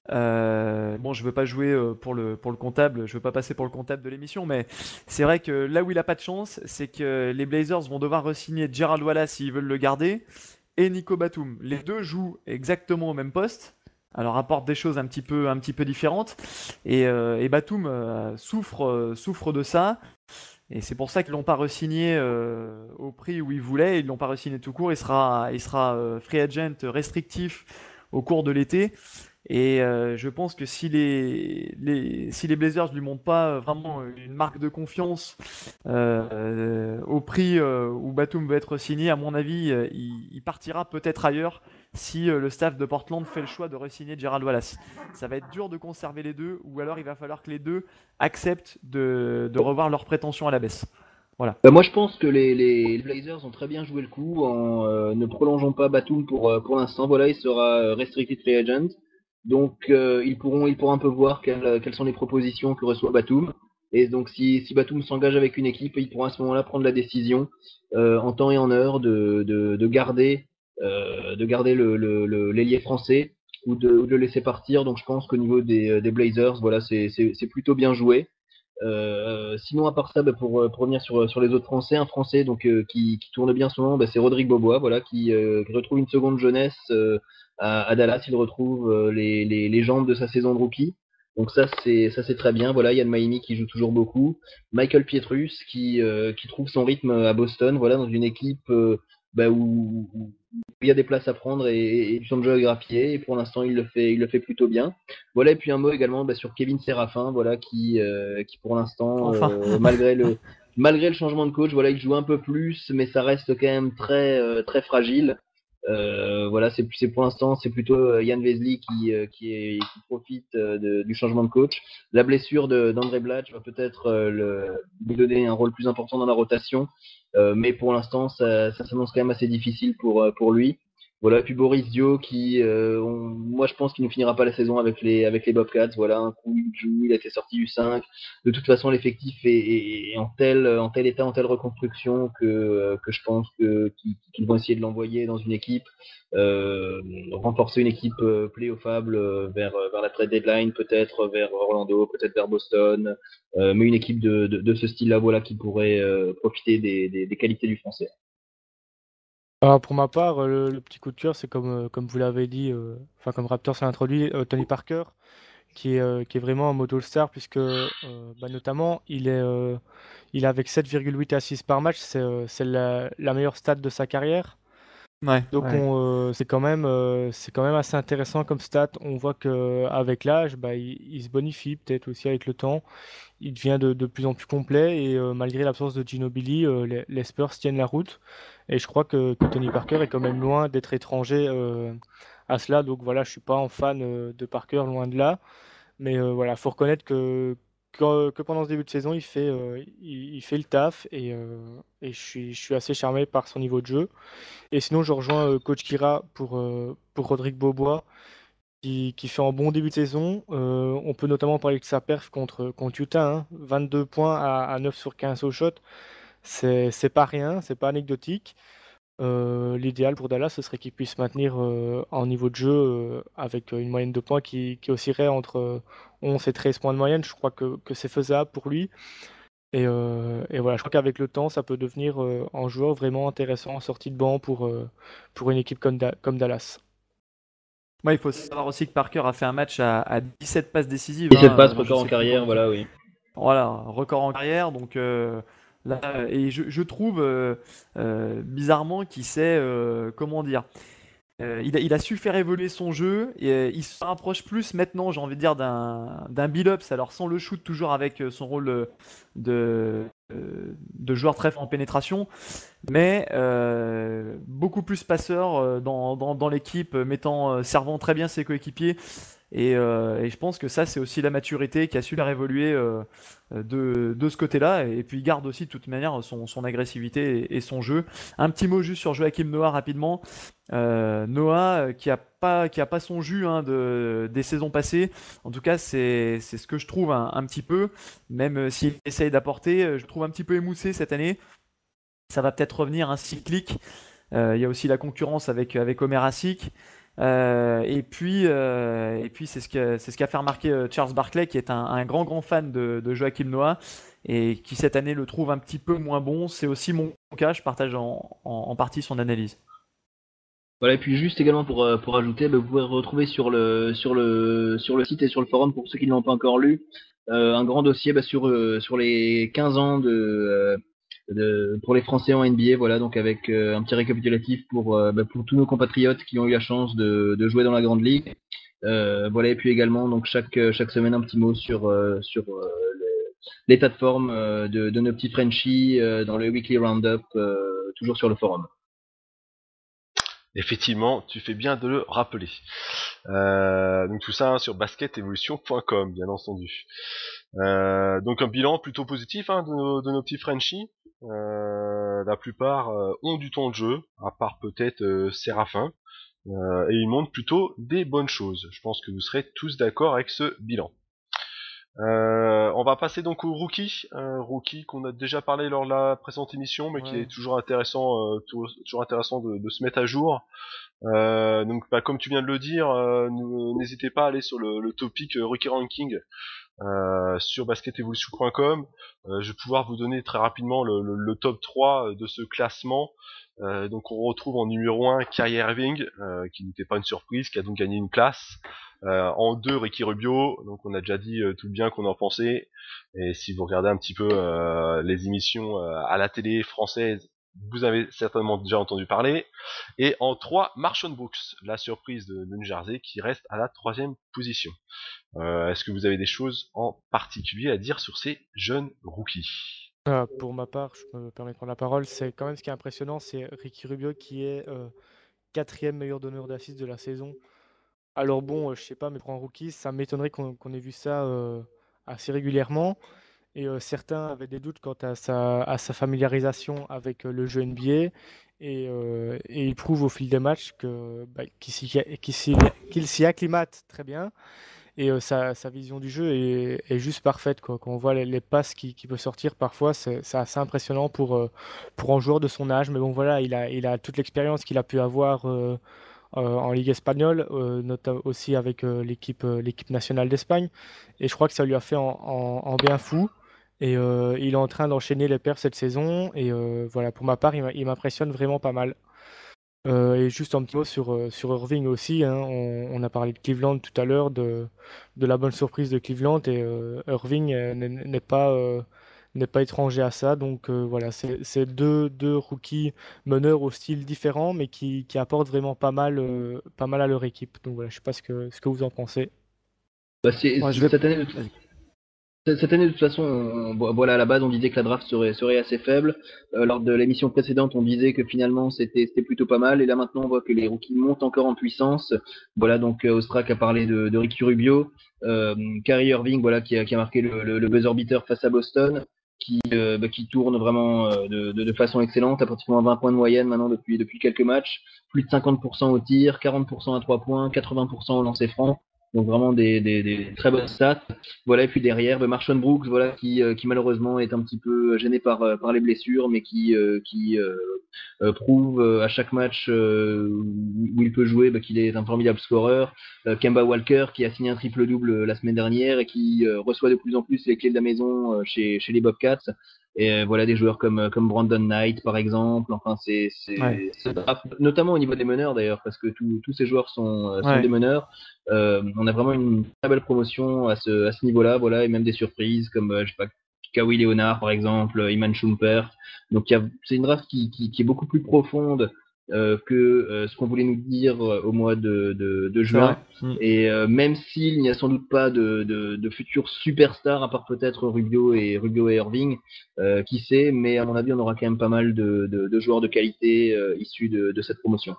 B: Je veux pas jouer pour le comptable, je veux pas passer pour le comptable de l'émission, mais c'est vrai que là où il a pas de chance, c'est que les Blazers vont devoir re-signer Gerald Wallace s'ils veulent le garder et Nico Batum. Les deux jouent exactement au même poste, alors apportent des choses un petit peu différentes et Batum souffre de ça. Et c'est pour ça qu'ils l'ont pas re-signé au prix où ils voulaient. Ils l'ont pas re-signé tout court. Il sera free agent restrictif au cours de l'été. Et je pense que si les Blazers lui montrent pas vraiment une marque de confiance au prix où Batum veut être signé, à mon avis, il partira peut-être ailleurs si le staff de Portland fait le choix de re-signer Gerald Wallace. Ça va être dur de conserver les deux, ou alors il va falloir que les deux acceptent de revoir leurs prétentions à la baisse. Voilà.
D: Moi, je pense que les Blazers ont très bien joué le coup en ne prolongeant pas Batum pour l'instant. Voilà, il sera restricted free agent. Donc, ils pourront un peu voir quelles sont les propositions que reçoit Batum. Et donc, si Batum s'engage avec une équipe, il pourra à ce moment-là prendre la décision en temps et en heure de garder l'ailier français ou de le laisser partir. Donc, je pense qu'au niveau des Blazers, voilà, c'est plutôt bien joué. Sinon, à part ça, pour revenir sur les autres Français, un Français donc qui tourne bien son nom, c'est Rodrigue Bobois, voilà, qui retrouve une seconde jeunesse à Dallas. Il retrouve les jambes de sa saison de rookie. Donc ça c'est très bien. Voilà, Yann Maïmi qui joue toujours beaucoup. Michael Pietrus qui trouve son rythme à Boston, voilà, dans une équipe où il y a des places à prendre et du temps de jeu à grappiller. Et pour l'instant, il le fait plutôt bien. Voilà, et puis un mot également sur Kevin Séraphin, voilà, qui pour l'instant, malgré le changement de coach, voilà, il joue un peu plus, mais ça reste quand même très fragile. Voilà, c'est pour l'instant, c'est plutôt Yann Vesely qui profite du changement de coach. La blessure d'André Blatch va peut-être lui donner un rôle plus important dans la rotation, mais pour l'instant, ça s'annonce quand même assez difficile pour lui. Voilà, puis Boris Dio moi je pense qu'il ne finira pas la saison avec les Bobcats. Voilà, un coup il joue, il a été sorti du 5. De toute façon, l'effectif est en tel état, en telle reconstruction que je pense qu'ils vont essayer de l'envoyer dans une équipe, renforcer une équipe playoffable vers la trade deadline, peut-être vers Orlando, peut-être vers Boston, mais une équipe de ce style-là, voilà, qui pourrait profiter des qualités du français.
C: Alors pour ma part, le petit coup de cœur, c'est comme vous l'avez dit, comme Raptors s'est introduit, Tony Parker, qui est vraiment en mode All-Star, puisque notamment il est avec 7,8 assists par match, c'est la meilleure stat de sa carrière.
B: Ouais,
C: Donc
B: ouais.
C: c'est quand même assez intéressant comme stat. On voit qu'avec l'âge, il se bonifie peut-être aussi avec le temps. Il devient de plus en plus complet et malgré l'absence de Ginobili, les Spurs tiennent la route. Et je crois que Tony Parker est quand même loin d'être étranger à cela. Donc voilà, je suis pas un fan de Parker, loin de là. Mais voilà, faut reconnaître que pendant ce début de saison, il fait le taf et je suis assez charmé par son niveau de jeu. Et sinon, je rejoins Coach Kira pour Rodrigue Bobois qui fait un bon début de saison. On peut notamment parler de sa perf contre Utah, hein. 22 points à 9 sur 15 au shot. C'est pas rien, c'est pas anecdotique. l'idéal pour Dallas, ce serait qu'il puisse maintenir un niveau de jeu avec une moyenne de points qui oscillerait entre 11 et 13 points de moyenne. Je crois que c'est faisable pour lui. Et voilà, je crois qu'avec le temps, ça peut devenir un joueur vraiment intéressant en sortie de banc pour une équipe comme Dallas.
B: Ouais, il faut savoir aussi que Parker a fait un match à 17 passes décisives.
D: 17 passes,
B: je
D: record
B: sais
D: en
B: plus
D: carrière,
B: combien.
D: voilà, oui.
B: Voilà, record en carrière. Donc là, et je trouve bizarrement qu'il sait, comment dire, il a su faire évoluer son jeu et il se rapproche plus maintenant, j'ai envie de dire, d'un Billups. Alors sans le shoot, toujours avec son rôle de, de joueur très fort en pénétration, mais beaucoup plus passeur dans l'équipe, servant très bien ses coéquipiers. Et je pense que ça, c'est aussi la maturité qui a su faire évoluer de ce côté-là. Et puis, il garde aussi, de toute manière, son agressivité et son jeu. Un petit mot juste sur Joachim Noah rapidement. Noah, qui a pas son jus des saisons passées. En tout cas, c'est ce que je trouve un petit peu. Même s'il essaye d'apporter, je le trouve un petit peu émoussé cette année. Ça va peut-être revenir un cyclique. Il y a aussi la concurrence avec Omer Asik. Et puis c'est ce qu'a fait remarquer Charles Barkley, qui est un grand fan de Joachim Noah et qui cette année le trouve un petit peu moins bon. C'est aussi mon cas, je partage en partie son analyse.
D: Voilà, et puis juste également pour ajouter, vous pouvez retrouver sur le site et sur le forum, pour ceux qui ne l'ont pas encore lu, un grand dossier sur les 15 ans pour les Français en NBA, voilà, donc avec un petit récapitulatif pour tous nos compatriotes qui ont eu la chance de jouer dans la Grande Ligue. Voilà, et puis également donc chaque semaine un petit mot sur l'état de forme de nos petits Frenchies dans le Weekly Roundup, toujours sur le forum.
A: Effectivement, tu fais bien de le rappeler. Donc tout ça sur basketevolution.com, bien entendu. Donc un bilan plutôt positif de nos petits Frenchies. La plupart ont du temps de jeu, à part peut-être Séraphin. Et ils montrent plutôt des bonnes choses. Je pense que vous serez tous d'accord avec ce bilan. On va passer donc au rookie qu'on a déjà parlé lors de la précédente émission, mais qui
B: Ouais.
A: est toujours intéressant, toujours intéressant de se mettre à jour. Donc, comme tu viens de le dire, n'hésitez pas à aller sur le topic rookie ranking sur basketevolution.com. Je vais pouvoir vous donner très rapidement le top 3 de ce classement. Donc on retrouve en numéro 1 Kyrie Irving, qui n'était pas une surprise, qui a donc gagné une place. En 2 Ricky Rubio, donc on a déjà dit tout le bien qu'on en pensait. Et si vous regardez un petit peu les émissions à la télé française, vous avez certainement déjà entendu parler. Et en 3 Marshawn Brooks, la surprise de New Jersey, qui reste à la 3e position. Est-ce que vous avez des choses en particulier à dire sur ces jeunes rookies?
C: Pour ma part, je me permets de prendre la parole. C'est quand même ce qui est impressionnant, c'est Ricky Rubio qui est quatrième meilleur donneur d'assists de la saison. Alors bon, je sais pas, mais pour un rookie, ça m'étonnerait qu'on ait vu ça assez régulièrement. Et certains avaient des doutes quant à sa familiarisation avec le jeu NBA. Et il prouve au fil des matchs qu'il s'y acclimate très bien. Et sa vision du jeu est juste parfaite, quoi. Quand on voit les passes qu'il peut sortir parfois, c'est assez impressionnant pour un joueur de son âge. Mais bon, voilà, il a toute l'expérience qu'il a pu avoir en Ligue espagnole, notamment aussi avec l'équipe nationale d'Espagne. Et je crois que ça lui a fait en bien fou. Et il est en train d'enchaîner les perfs cette saison. Et voilà, pour ma part, il m'impressionne vraiment pas mal. Et juste un petit mot sur Irving aussi, hein. On a parlé de Cleveland tout à l'heure, de la bonne surprise de Cleveland. Et Irving n'est pas étranger à ça. Donc voilà, c'est deux rookies meneurs au style différent, mais qui apportent vraiment pas mal à leur équipe. Donc voilà, je sais pas ce que vous en pensez.
B: Ouais, je vais.
D: Cette année,
B: Vas-y.
D: Cette année, de toute façon, voilà, à la base, on disait que la draft serait assez faible. Lors de l'émission précédente, on disait que finalement, c'était plutôt pas mal. Et là, maintenant, on voit que les rookies montent encore en puissance. Voilà, donc Ostrak a parlé de Ricky Rubio, Kyrie Irving, voilà, qui a marqué le buzzer beater face à Boston, qui tourne vraiment de façon excellente, à pratiquement 20 points de moyenne maintenant depuis quelques matchs. Plus de 50% au tir, 40% à 3 points, 80% au lancer franc. Donc vraiment des très bonnes stats. Voilà, et puis derrière, Marshawn Brooks, voilà, qui malheureusement est un petit peu gêné par les blessures, mais qui prouve à chaque match où il peut jouer qu'il est un formidable scoreur. Kemba Walker, qui a signé un triple-double la semaine dernière et qui reçoit de plus en plus les clés de la maison chez les Bobcats. Et voilà des joueurs comme Brandon Knight par exemple. Enfin
B: Ouais.
D: notamment au niveau des meneurs d'ailleurs, parce que tous ces joueurs sont
B: Ouais.
D: des meneurs. On a vraiment une très belle promotion à ce niveau-là, voilà, et même des surprises comme je sais pas, Kawhi Leonard par exemple, Iman Shumpert. Donc c'est une draft qui est beaucoup plus profonde que ce qu'on voulait nous dire au mois de
B: C'est vrai.
D: juin. Et même s'il n'y a sans doute pas de futurs superstars, à part peut-être Rubio et Irving, qui sait, mais à mon avis, on aura quand même pas mal de joueurs de qualité issus de cette promotion.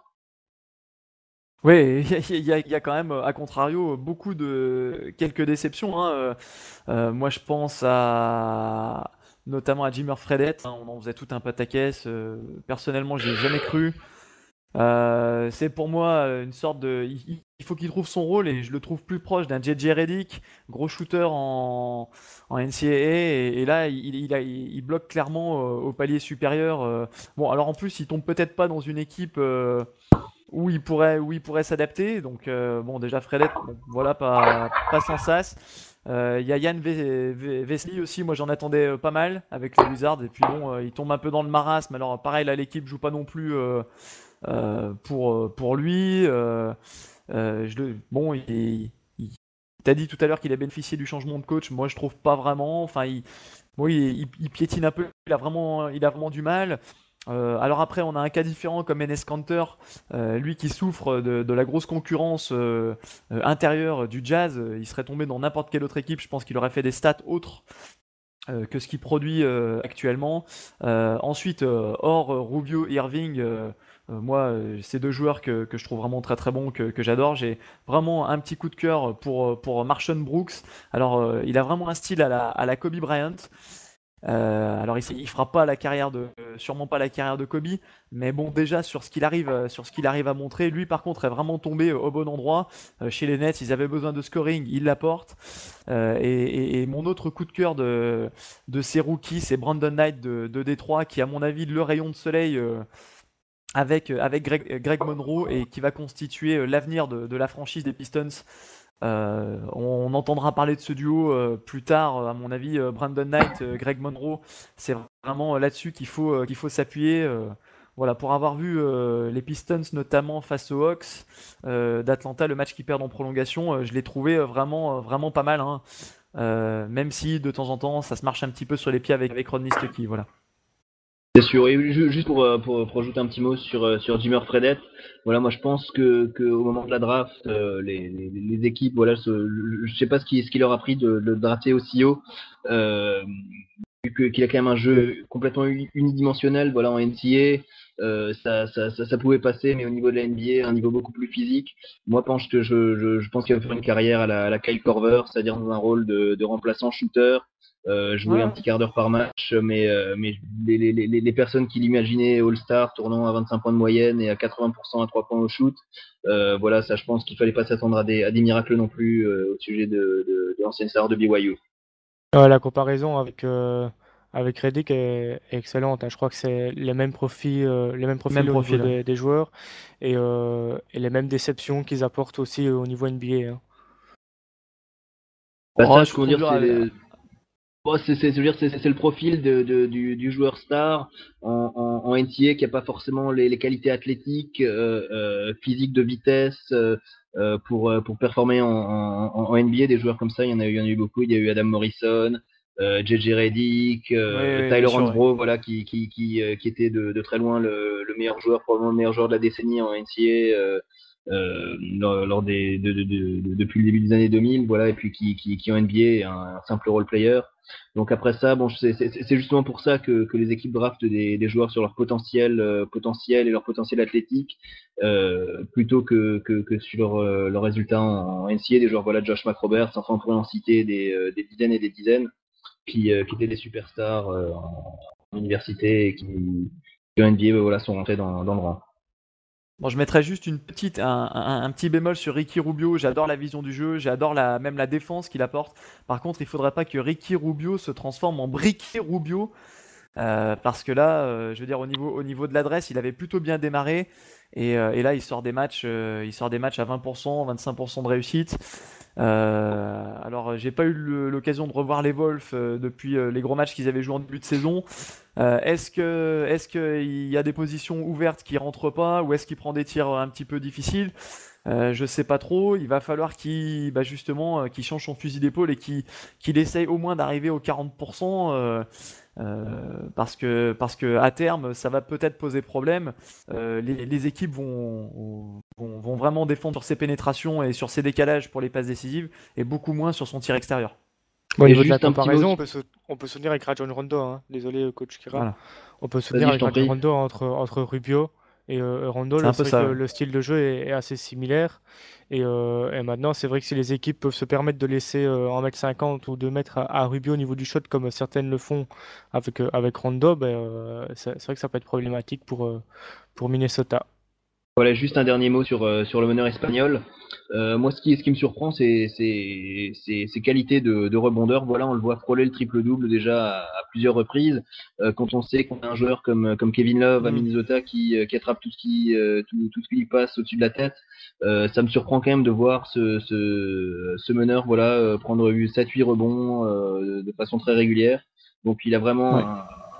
B: Oui, il y a quand même, à contrario, quelques déceptions, hein. Moi, je pense notamment à Jimmer Fredette, hein, on en faisait tout un pataquès. Personnellement, j'y ai jamais cru. C'est pour moi une sorte de. Il faut qu'il trouve son rôle et je le trouve plus proche d'un JJ Redick, gros shooter en NCAA. Et là, il bloque clairement au palier supérieur. Bon, alors en plus, il tombe peut-être pas dans une équipe où il pourrait s'adapter. Donc, bon, déjà, Fredette, bon, voilà, pas sans sas. Il y a Yann Vesely aussi, moi j'en attendais pas mal avec les Wizards. Et puis bon, il tombe un peu dans le marasme. Alors, pareil, là, l'équipe joue pas non plus pour lui. Bon, il t'a dit tout à l'heure qu'il a bénéficié du changement de coach. Moi, je trouve pas vraiment. Enfin, bon, il piétine un peu. Il a vraiment du mal. Alors après, on a un cas différent comme Enes Kanter, lui qui souffre de la grosse concurrence intérieure du Jazz. Il serait tombé dans n'importe quelle autre équipe. Je pense qu'il aurait fait des stats autres que ce qu'il produit actuellement. Ensuite, hors Rubio Irving, moi, c'est deux joueurs que je trouve vraiment très très bons, que j'adore. J'ai vraiment un petit coup de cœur pour Marshawn Brooks. Alors, il a vraiment un style à la Kobe Bryant. Alors il fera pas sûrement pas la carrière de Kobe, mais bon déjà sur ce qu'il arrive à montrer, lui par contre est vraiment tombé au bon endroit. Chez les Nets, ils avaient besoin de scoring, il l'apporte. Et mon autre coup de cœur de ces rookies, c'est Brandon Knight de Détroit, qui à mon avis le rayon de soleil avec Greg Monroe et qui va constituer l'avenir de la franchise des Pistons. On entendra parler de ce duo plus tard, à mon avis. Brandon Knight, Greg Monroe, c'est vraiment là-dessus qu'il faut s'appuyer. Voilà, pour avoir vu les Pistons notamment face aux Hawks d'Atlanta, le match qu'ils perdent en prolongation, je l'ai trouvé vraiment pas mal, hein. Même si de temps en temps ça se marche un petit peu sur les pieds avec Rodney Stuckey, voilà.
D: C'est sûr. Et juste pour ajouter un petit mot sur Jimmer Fredette, voilà, moi je pense que au moment de la draft, les équipes, voilà, je sais pas ce qui leur a pris de drafter aussi haut, vu qu'il a quand même un jeu complètement unidimensionnel, voilà, en NCAA. Ça pouvait passer, mais au niveau de la NBA, un niveau beaucoup plus physique. Moi, je pense qu'il va faire une carrière à la Kyle Korver, c'est-à-dire dans un rôle de remplaçant shooter, jouer un
B: Ouais.
D: petit quart d'heure par match, mais les personnes qui l'imaginaient All-Star tournant à 25 points de moyenne et à 80% à 3 points au shoot, voilà, ça, je pense qu'il fallait pas s'attendre à des miracles non plus au sujet de l'ancienne star de BYU.
C: La comparaison avec Reddick est excellente, hein. Je crois que c'est les mêmes
B: Même
C: profils au niveau
B: profil.
C: des joueurs et les mêmes déceptions qu'ils apportent aussi au niveau NBA, hein.
D: Bah
B: Oh,
D: ça, ce
B: c'est
D: qu'on veut
B: trop
D: dire,
B: dur
D: c'est
B: à.
D: bon, je veux dire, c'est le profil du joueur star en NCAA qui a pas forcément les qualités athlétiques, physiques de vitesse pour performer en NBA. Des joueurs comme ça, il y en a eu beaucoup. Il y a eu Adam Morrison, JJ Redick,
B: Oui, oui, bien
D: Tyler
B: sûr, oui.
D: Hansbrough, voilà, qui était de très loin le meilleur joueur, probablement le meilleur joueur de la décennie en NCAA. Lors depuis le début des années 2000, voilà, et puis qui en NBA est un simple role player. Donc après ça, bon, c'est justement pour ça que les équipes draftent des joueurs sur leur potentiel et leur potentiel athlétique, plutôt que sur leurs résultats en NCAA. Des joueurs, voilà, Josh McRoberts, enfin on pourrait en citer des dizaines et des dizaines, qui étaient des superstars en université et qui en NBA, voilà, sont rentrés dans le rang.
B: Bon, je mettrais juste un petit bémol sur Ricky Rubio. J'adore la vision du jeu, j'adore même la défense qu'il apporte. Par contre, il faudrait pas que Ricky Rubio se transforme en Bricky Rubio. Parce que là, je veux dire, au niveau de l'adresse, il avait plutôt bien démarré. Et là, il sort des matchs à 20%, 25% de réussite. Alors, j'ai pas eu l'occasion de revoir les Wolves depuis les gros matchs qu'ils avaient joués en début de saison. Est-ce qu'il y a des positions ouvertes qui rentrent pas, ou est-ce qu'il prend des tirs un petit peu difficiles? Je sais pas trop. Il va falloir qu'il change son fusil d'épaule et qu'il essaye au moins d'arriver aux 40%. Parce que à terme, ça va peut-être poser problème. Les équipes vont vraiment défendre sur ses pénétrations et sur ses décalages pour les passes décisives, et beaucoup moins sur son tir extérieur.
C: Bon, au
D: Et
C: niveau de la
D: juste un petit mot
C: comparaison,
D: sur-
C: on peut souvenir avec Rajon Rondo, hein. Désolé, coach Kira.
B: Voilà,
C: On peut souvenir
D: Vas-y, je
C: avec
D: t'en
C: Rajon
D: prie.
C: Rondo entre Rubio et Rondo.
B: c'est un peu
C: C'est vrai que
B: ça. Ouais.
C: le style de jeu est assez similaire. Et maintenant, c'est vrai que si les équipes peuvent se permettre de laisser 1m50 ou 2 mètres à Rubio au niveau du shot, comme certaines le font avec Rondo, c'est vrai que ça peut être problématique pour Minnesota.
D: Voilà, juste un dernier mot sur le meneur espagnol. Moi, ce qui me surprend, c'est ses qualités de rebondeur. Voilà, on le voit frôler le triple-double déjà à plusieurs reprises. Quand on sait qu'on a un joueur comme Kevin Love à
B: Mm.
D: Minnesota qui attrape tout ce qui lui passe au-dessus de la tête, ça me surprend quand même de voir ce meneur voilà, prendre 7-8 rebonds de façon très régulière. Donc, il a vraiment
B: Ouais.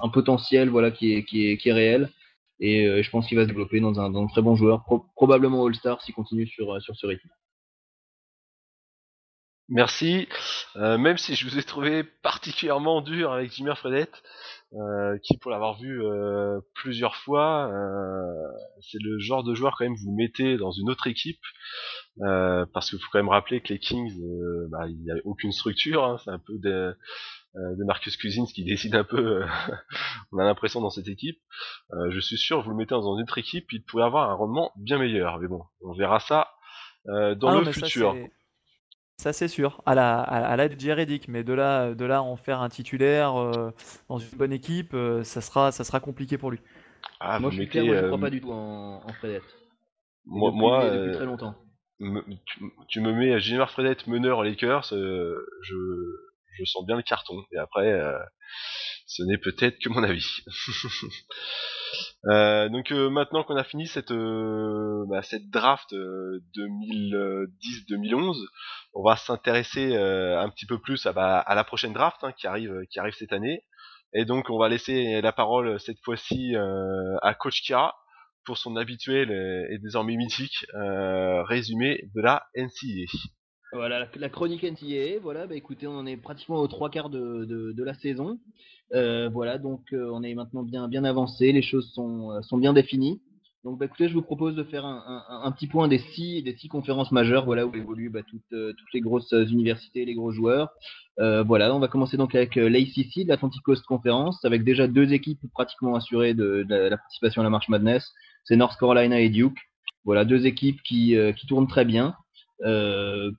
D: un potentiel voilà, qui est réel. Et je pense qu'il va se développer dans un très bon joueur, probablement All-Star s'il continue sur ce rythme.
A: Merci. Même si je vous ai trouvé particulièrement dur avec Jimmer Fredette, qui pour l'avoir vu plusieurs fois, c'est le genre de joueur quand même vous mettez dans une autre équipe, parce qu'il faut quand même rappeler que les Kings, il n'y a aucune structure, hein, c'est un peu de Marcus Cousins qui décide un peu, on a l'impression dans cette équipe. Je suis sûr, vous le mettez dans une autre équipe, il pourrait avoir un rendement bien meilleur. Mais bon, on verra ça dans
B: Ah non,
A: le
B: mais
A: futur.
B: ça c'est sûr. À la J.J. Redick, mais de là en faire un titulaire dans une bonne équipe, ça sera compliqué pour lui.
A: Ah,
D: Moi
A: vous
D: je suis clair,
A: mettez
D: moi j'y crois pas du tout en Fredette. Et depuis très longtemps.
A: tu me mets Jimmer Fredette meneur aux Lakers, je sens bien le carton. Et après, ce n'est peut-être que mon avis. Donc maintenant qu'on a fini cette draft 2010-2011, on va s'intéresser un petit peu plus à la prochaine draft qui arrive cette année. Et donc on va laisser la parole cette fois-ci à Coach Kira pour son habituel et désormais mythique résumé de la NCAA.
D: Voilà, la chronique NCAA, voilà, bah écoutez, on en est pratiquement aux trois quarts de la saison. Voilà, donc on est maintenant bien avancé, les choses sont bien définies. Donc bah écoutez, je vous propose de faire un petit point des six conférences majeures, voilà, où évoluent toutes les grosses universités, les gros joueurs. Voilà, on va commencer donc avec l'ACC, l'Atlantic Coast Conference, avec déjà deux équipes pratiquement assurées de la participation à la March Madness. C'est North Carolina et Duke. Voilà, deux équipes qui tournent très bien. On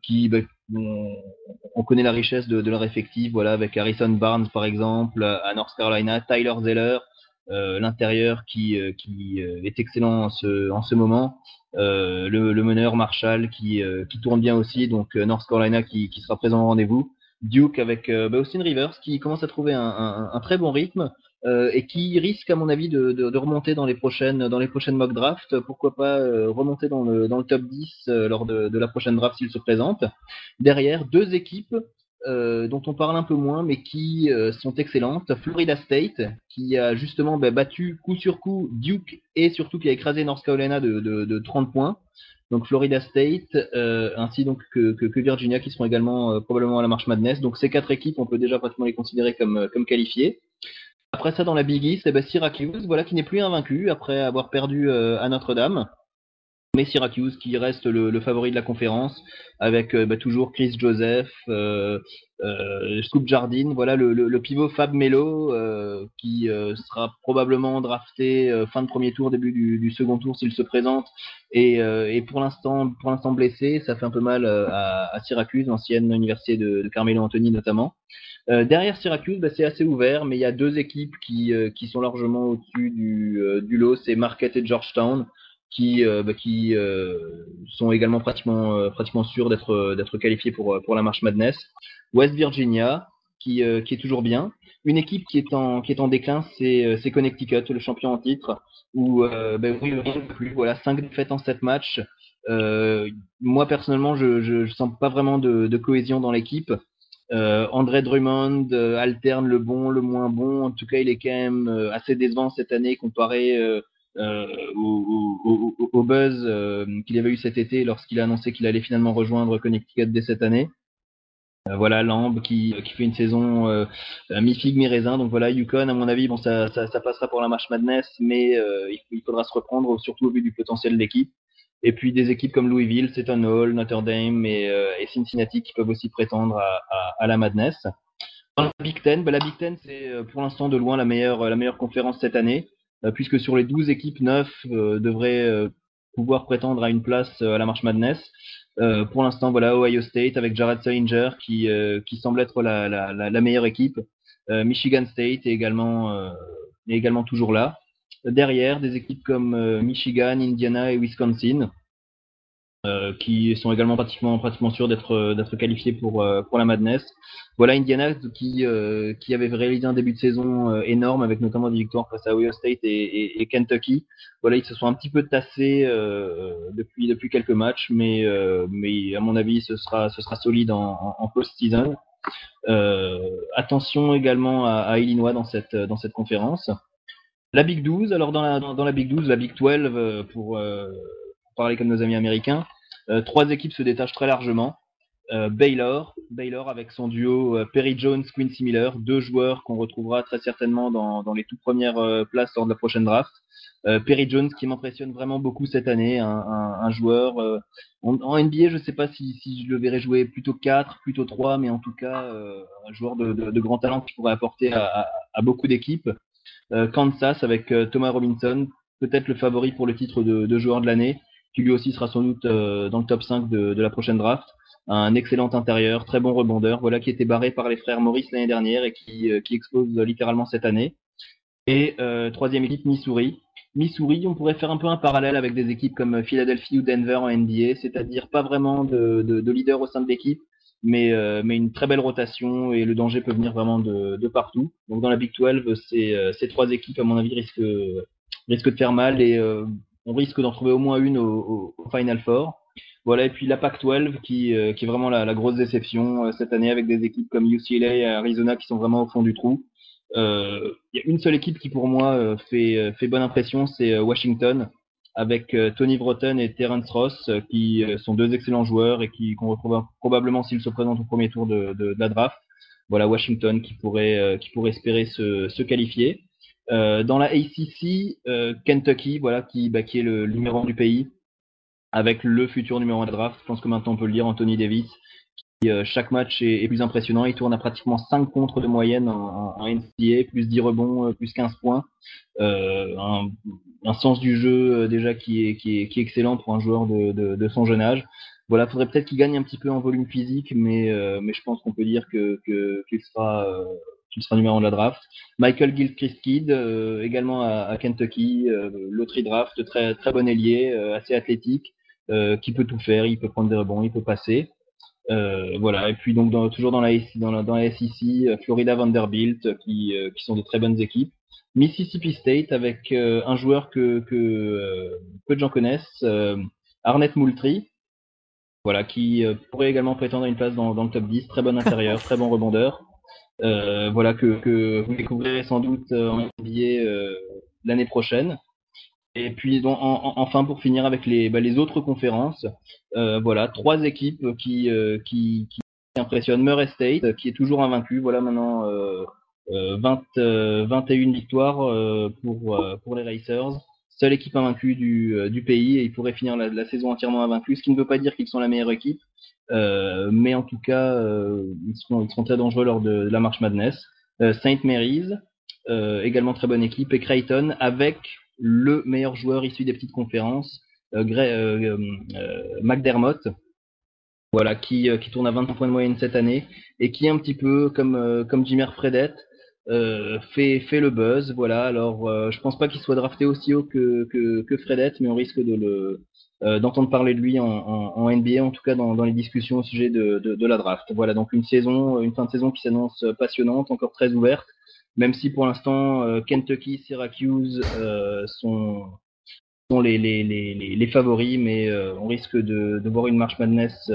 D: connaît la richesse de leur effectif, voilà, avec Harrison Barnes par exemple à North Carolina, Tyler Zeller, l'intérieur qui est excellent en ce moment, le meneur Marshall qui tourne bien aussi, donc North Carolina qui sera présent au rendez-vous. Duke avec Austin Rivers qui commence à trouver un très bon rythme et qui risque à mon avis de remonter dans les prochaines mock drafts. Pourquoi pas remonter dans le top 10 lors de la prochaine draft s'il se présente. Derrière, deux équipes dont on parle un peu moins mais qui sont excellentes. Florida State qui a justement battu coup sur coup Duke et surtout qui a écrasé North Carolina de 30 points. Donc Florida State, ainsi donc que Virginia qui seront également probablement à la March Madness. Donc ces quatre équipes, on peut déjà pratiquement les considérer comme qualifiées. Après ça, dans la Big East, Syracuse, voilà, qui n'est plus invaincu après avoir perdu à Notre-Dame. Mais Syracuse qui reste le favori de la conférence avec toujours Chris Joseph, Scoop Jardine, voilà le pivot Fab Melo qui sera probablement drafté fin de premier tour, début du second tour s'il se présente et pour l'instant blessé, ça fait un peu mal à Syracuse, l'ancienne université de Carmelo Anthony notamment. Derrière Syracuse, c'est assez ouvert, mais il y a deux équipes qui sont largement au-dessus du lot, c'est Marquette et Georgetown, qui sont également pratiquement sûrs d'être qualifiés pour la March Madness. West Virginia qui est toujours bien. Une équipe qui est en déclin, c'est Connecticut, le champion en titre, où oui, rien de plus. Voilà, 5 défaites en 7 matchs. Moi personnellement, je sens pas vraiment de cohésion dans l'équipe. André Drummond alterne le bon, le moins bon. En tout cas, il est quand même assez décevant cette année comparé au buzz qu'il avait eu cet été lorsqu'il a annoncé qu'il allait finalement rejoindre Connecticut dès cette année. Voilà, Lamb qui fait une saison mi-figue, mi-raisin. Donc voilà, Yukon, à mon avis, bon, ça passera pour la March Madness, mais il faudra se reprendre, surtout au vu du potentiel de l'équipe. Et puis des équipes comme Louisville, Seton Hall, Notre Dame et Cincinnati qui peuvent aussi prétendre à la Madness. Dans la Big Ten, la Big Ten c'est pour l'instant de loin la meilleure conférence cette année, puisque sur les 12 équipes, 9 devraient pouvoir prétendre à une place à la March Madness. Pour l'instant, voilà, Ohio State avec Jared Sullinger qui semble être la meilleure équipe. Michigan State est également toujours là. Derrière, des équipes comme Michigan, Indiana et Wisconsin, qui sont également pratiquement sûrs d'être qualifiés pour la Madness. Voilà, Indiana qui avait réalisé un début de saison énorme avec notamment des victoires face à Ohio State et Kentucky. Voilà, ils se sont un petit peu tassés depuis quelques matchs, mais à mon avis ce sera solide en post-season. Attention également à Illinois dans cette conférence. La Big 12, alors dans la Big 12, la Big 12 pour parler comme nos amis américains, 3 équipes se détachent très largement. Baylor avec son duo Perry Jones, Quincy Miller, 2 joueurs qu'on retrouvera très certainement dans les toutes premières places lors de la prochaine draft. Perry Jones qui m'impressionne vraiment beaucoup cette année, un joueur en NBA, je sais pas si je le verrais jouer plutôt 4, plutôt 3, mais en tout cas un joueur de grand talent qui pourrait apporter à beaucoup d'équipes. Kansas avec Thomas Robinson, peut-être le favori pour le titre de joueur de l'année, qui lui aussi sera sans doute dans le top 5 de la prochaine draft. Un excellent intérieur, très bon rebondeur, voilà, qui était barré par les frères Morris l'année dernière et qui explose littéralement cette année. Et troisième équipe, Missouri. Missouri, on pourrait faire un peu un parallèle avec des équipes comme Philadelphie ou Denver en NBA, c'est-à-dire pas vraiment de leader au sein de l'équipe, mais une très belle rotation et le danger peut venir vraiment de partout. Donc dans la Big 12, ces 3 équipes, à mon avis, risquent de faire mal et on risque d'en trouver au moins une au Final Four. Voilà, et puis la Pac-12 qui est vraiment la grosse déception cette année avec des équipes comme UCLA et Arizona qui sont vraiment au fond du trou. Il y a une seule équipe qui pour moi fait bonne impression, c'est Washington avec Tony Broughton et Terrence Ross qui sont 2 excellents joueurs et qu'on retrouvera probablement s'ils se présentent au premier tour de la draft. Voilà, Washington qui pourrait espérer se qualifier. Dans la ACC, Kentucky, voilà, qui est le numéro 1 du pays, avec le futur numéro 1 de la draft, je pense que maintenant on peut le dire, Anthony Davis, qui chaque match est plus impressionnant. Il tourne à pratiquement 5 contres de moyenne en NCAA, plus 10 rebonds, plus 15 points. Un sens du jeu déjà qui est excellent pour un joueur de son jeune âge. Voilà, faudrait peut-être qu'il gagne un petit peu en volume physique, mais je pense qu'on peut dire qu'il sera numéro 1 de la draft. Michael Gilchrist-Kidd, également à Kentucky, loterie draft, très très bon ailier, assez athlétique, qui peut tout faire, il peut prendre des rebonds, il peut passer. Voilà, et puis donc toujours dans la SEC, Florida Vanderbilt qui sont de très bonnes équipes. Mississippi State avec un joueur que peu de gens connaissent, Arnett Moultrie, voilà, qui pourrait également prétendre à une place dans le top 10, très bon intérieur, très bon rebondeur. Voilà, que vous découvrirez sans doute en NBA l'année prochaine. Et puis donc, enfin pour finir avec les autres conférences, voilà, 3 équipes qui impressionnent. Murray State qui est toujours invaincu, voilà maintenant 21 victoires pour les Racers, seule équipe invaincue du pays et ils pourraient finir la saison entièrement invaincus, ce qui ne veut pas dire qu'ils sont la meilleure équipe, mais en tout cas ils seront très dangereux lors de la March Madness. St. Mary's, également très bonne équipe, et Creighton avec le meilleur joueur issu des petites conférences, McDermott, voilà, qui tourne à 25 points de moyenne cette année et qui est un petit peu comme Jimmer Fredette, fait le buzz. Voilà. Alors, je pense pas qu'il soit drafté aussi haut que Fredette, mais on risque d'entendre parler de lui en NBA, en tout cas dans les discussions au sujet de la draft. Voilà, donc une fin de saison qui s'annonce passionnante, encore très ouverte, même si pour l'instant Kentucky, Syracuse sont les favoris, mais on risque de voir une March Madness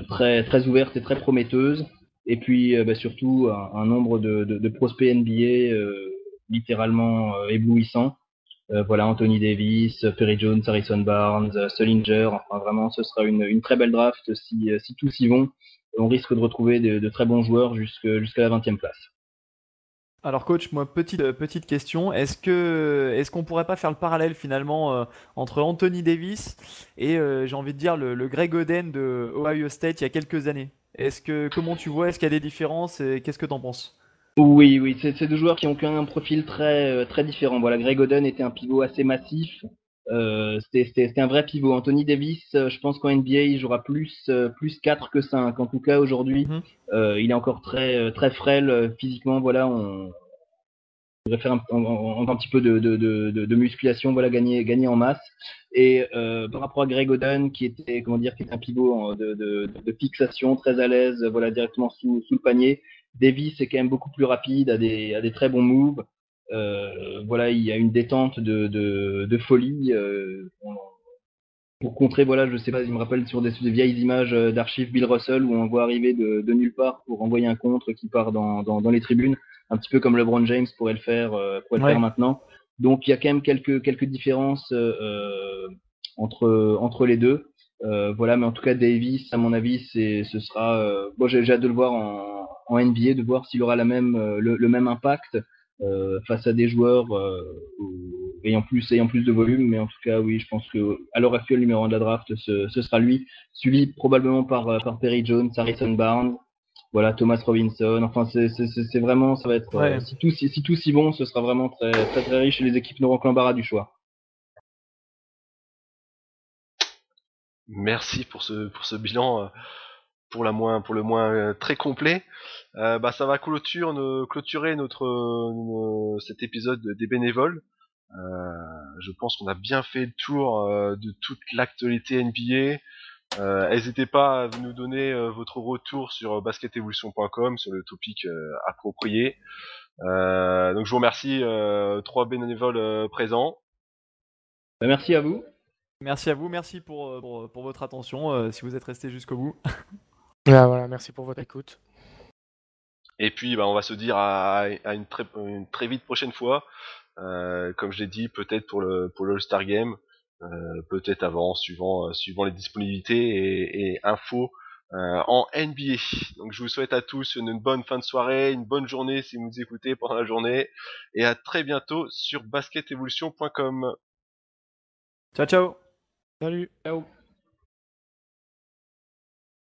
D: très, très ouverte et très prometteuse. Et puis surtout un nombre de prospects NBA littéralement éblouissant. Voilà, Anthony Davis, Perry Jones, Harrison Barnes, Sullinger. Enfin, vraiment, ce sera une très belle draft si tous y vont. On risque de retrouver de très bons joueurs jusqu'à la 20e place.
B: Alors coach, moi petite question, est-ce qu'on pourrait pas faire le parallèle finalement entre Anthony Davis et j'ai envie de dire le Greg Oden de Ohio State il y a quelques années? Comment tu vois, est-ce qu'il y a des différences et qu'est-ce que t'en penses?
D: Oui, oui, c'est deux joueurs qui ont un profil très différent. Voilà, Greg Oden était un pivot assez massif. C'était un vrai pivot. Anthony Davis, je pense qu'en NBA, il jouera plus 4 que 5. En tout cas, aujourd'hui,
B: Mhm.
D: il est encore très frêle physiquement. Voilà, on devrait faire un petit peu de musculation, voilà, gagner en masse. Et par rapport à Greg Oden, qui était un pivot de fixation, très à l'aise, voilà, directement sous le panier. Davis est quand même beaucoup plus rapide, a des très bons moves. Voilà, il y a une détente de folie. Pour contrer, voilà, je sais pas, il me rappelle sur des vieilles images d'archives Bill Russell où on voit arriver de nulle part pour envoyer un contre qui part dans les tribunes, un petit peu comme LeBron James pourrait le faire
B: Ouais.
D: maintenant. Donc il y a quand même quelques différences entre les deux. Voilà, mais en tout cas Davis, à mon avis, ce sera. Bon, j'ai hâte de le voir en NBA, de voir s'il aura le même impact face à des joueurs ayant plus de volume, mais en tout cas, oui, je pense que à l'heure actuelle, le numéro 1 de la draft, ce sera lui, suivi probablement par Perry Jones, Harrison Barnes, voilà, Thomas Robinson. Enfin, c'est vraiment, ça va être,
B: Ouais.
D: si tous y vont, ce sera vraiment très riche et les équipes n'auront que l'embarras du choix.
A: Merci pour ce bilan pour le moins très complet. Ça va clôturer cet épisode des bénévoles. Je pense qu'on a bien fait le tour de toute l'actualité NBA. N'hésitez pas à nous donner votre retour sur basketevolution.com sur le topic approprié. Donc je vous remercie, trois bénévoles présents.
D: Merci à vous.
B: Merci à vous, merci pour votre attention si vous êtes resté jusqu'au bout.
C: Ah, voilà, merci pour votre écoute.
A: Et puis on va se dire à une très vite prochaine fois. Comme je l'ai dit, peut-être pour le All-Star Game, peut-être avant, suivant les disponibilités et infos en NBA. Donc je vous souhaite à tous une bonne fin de soirée, une bonne journée si vous nous écoutez pendant la journée, et à très bientôt sur basketevolution.com.
B: Ciao ciao!
C: Salut!
D: Ciao.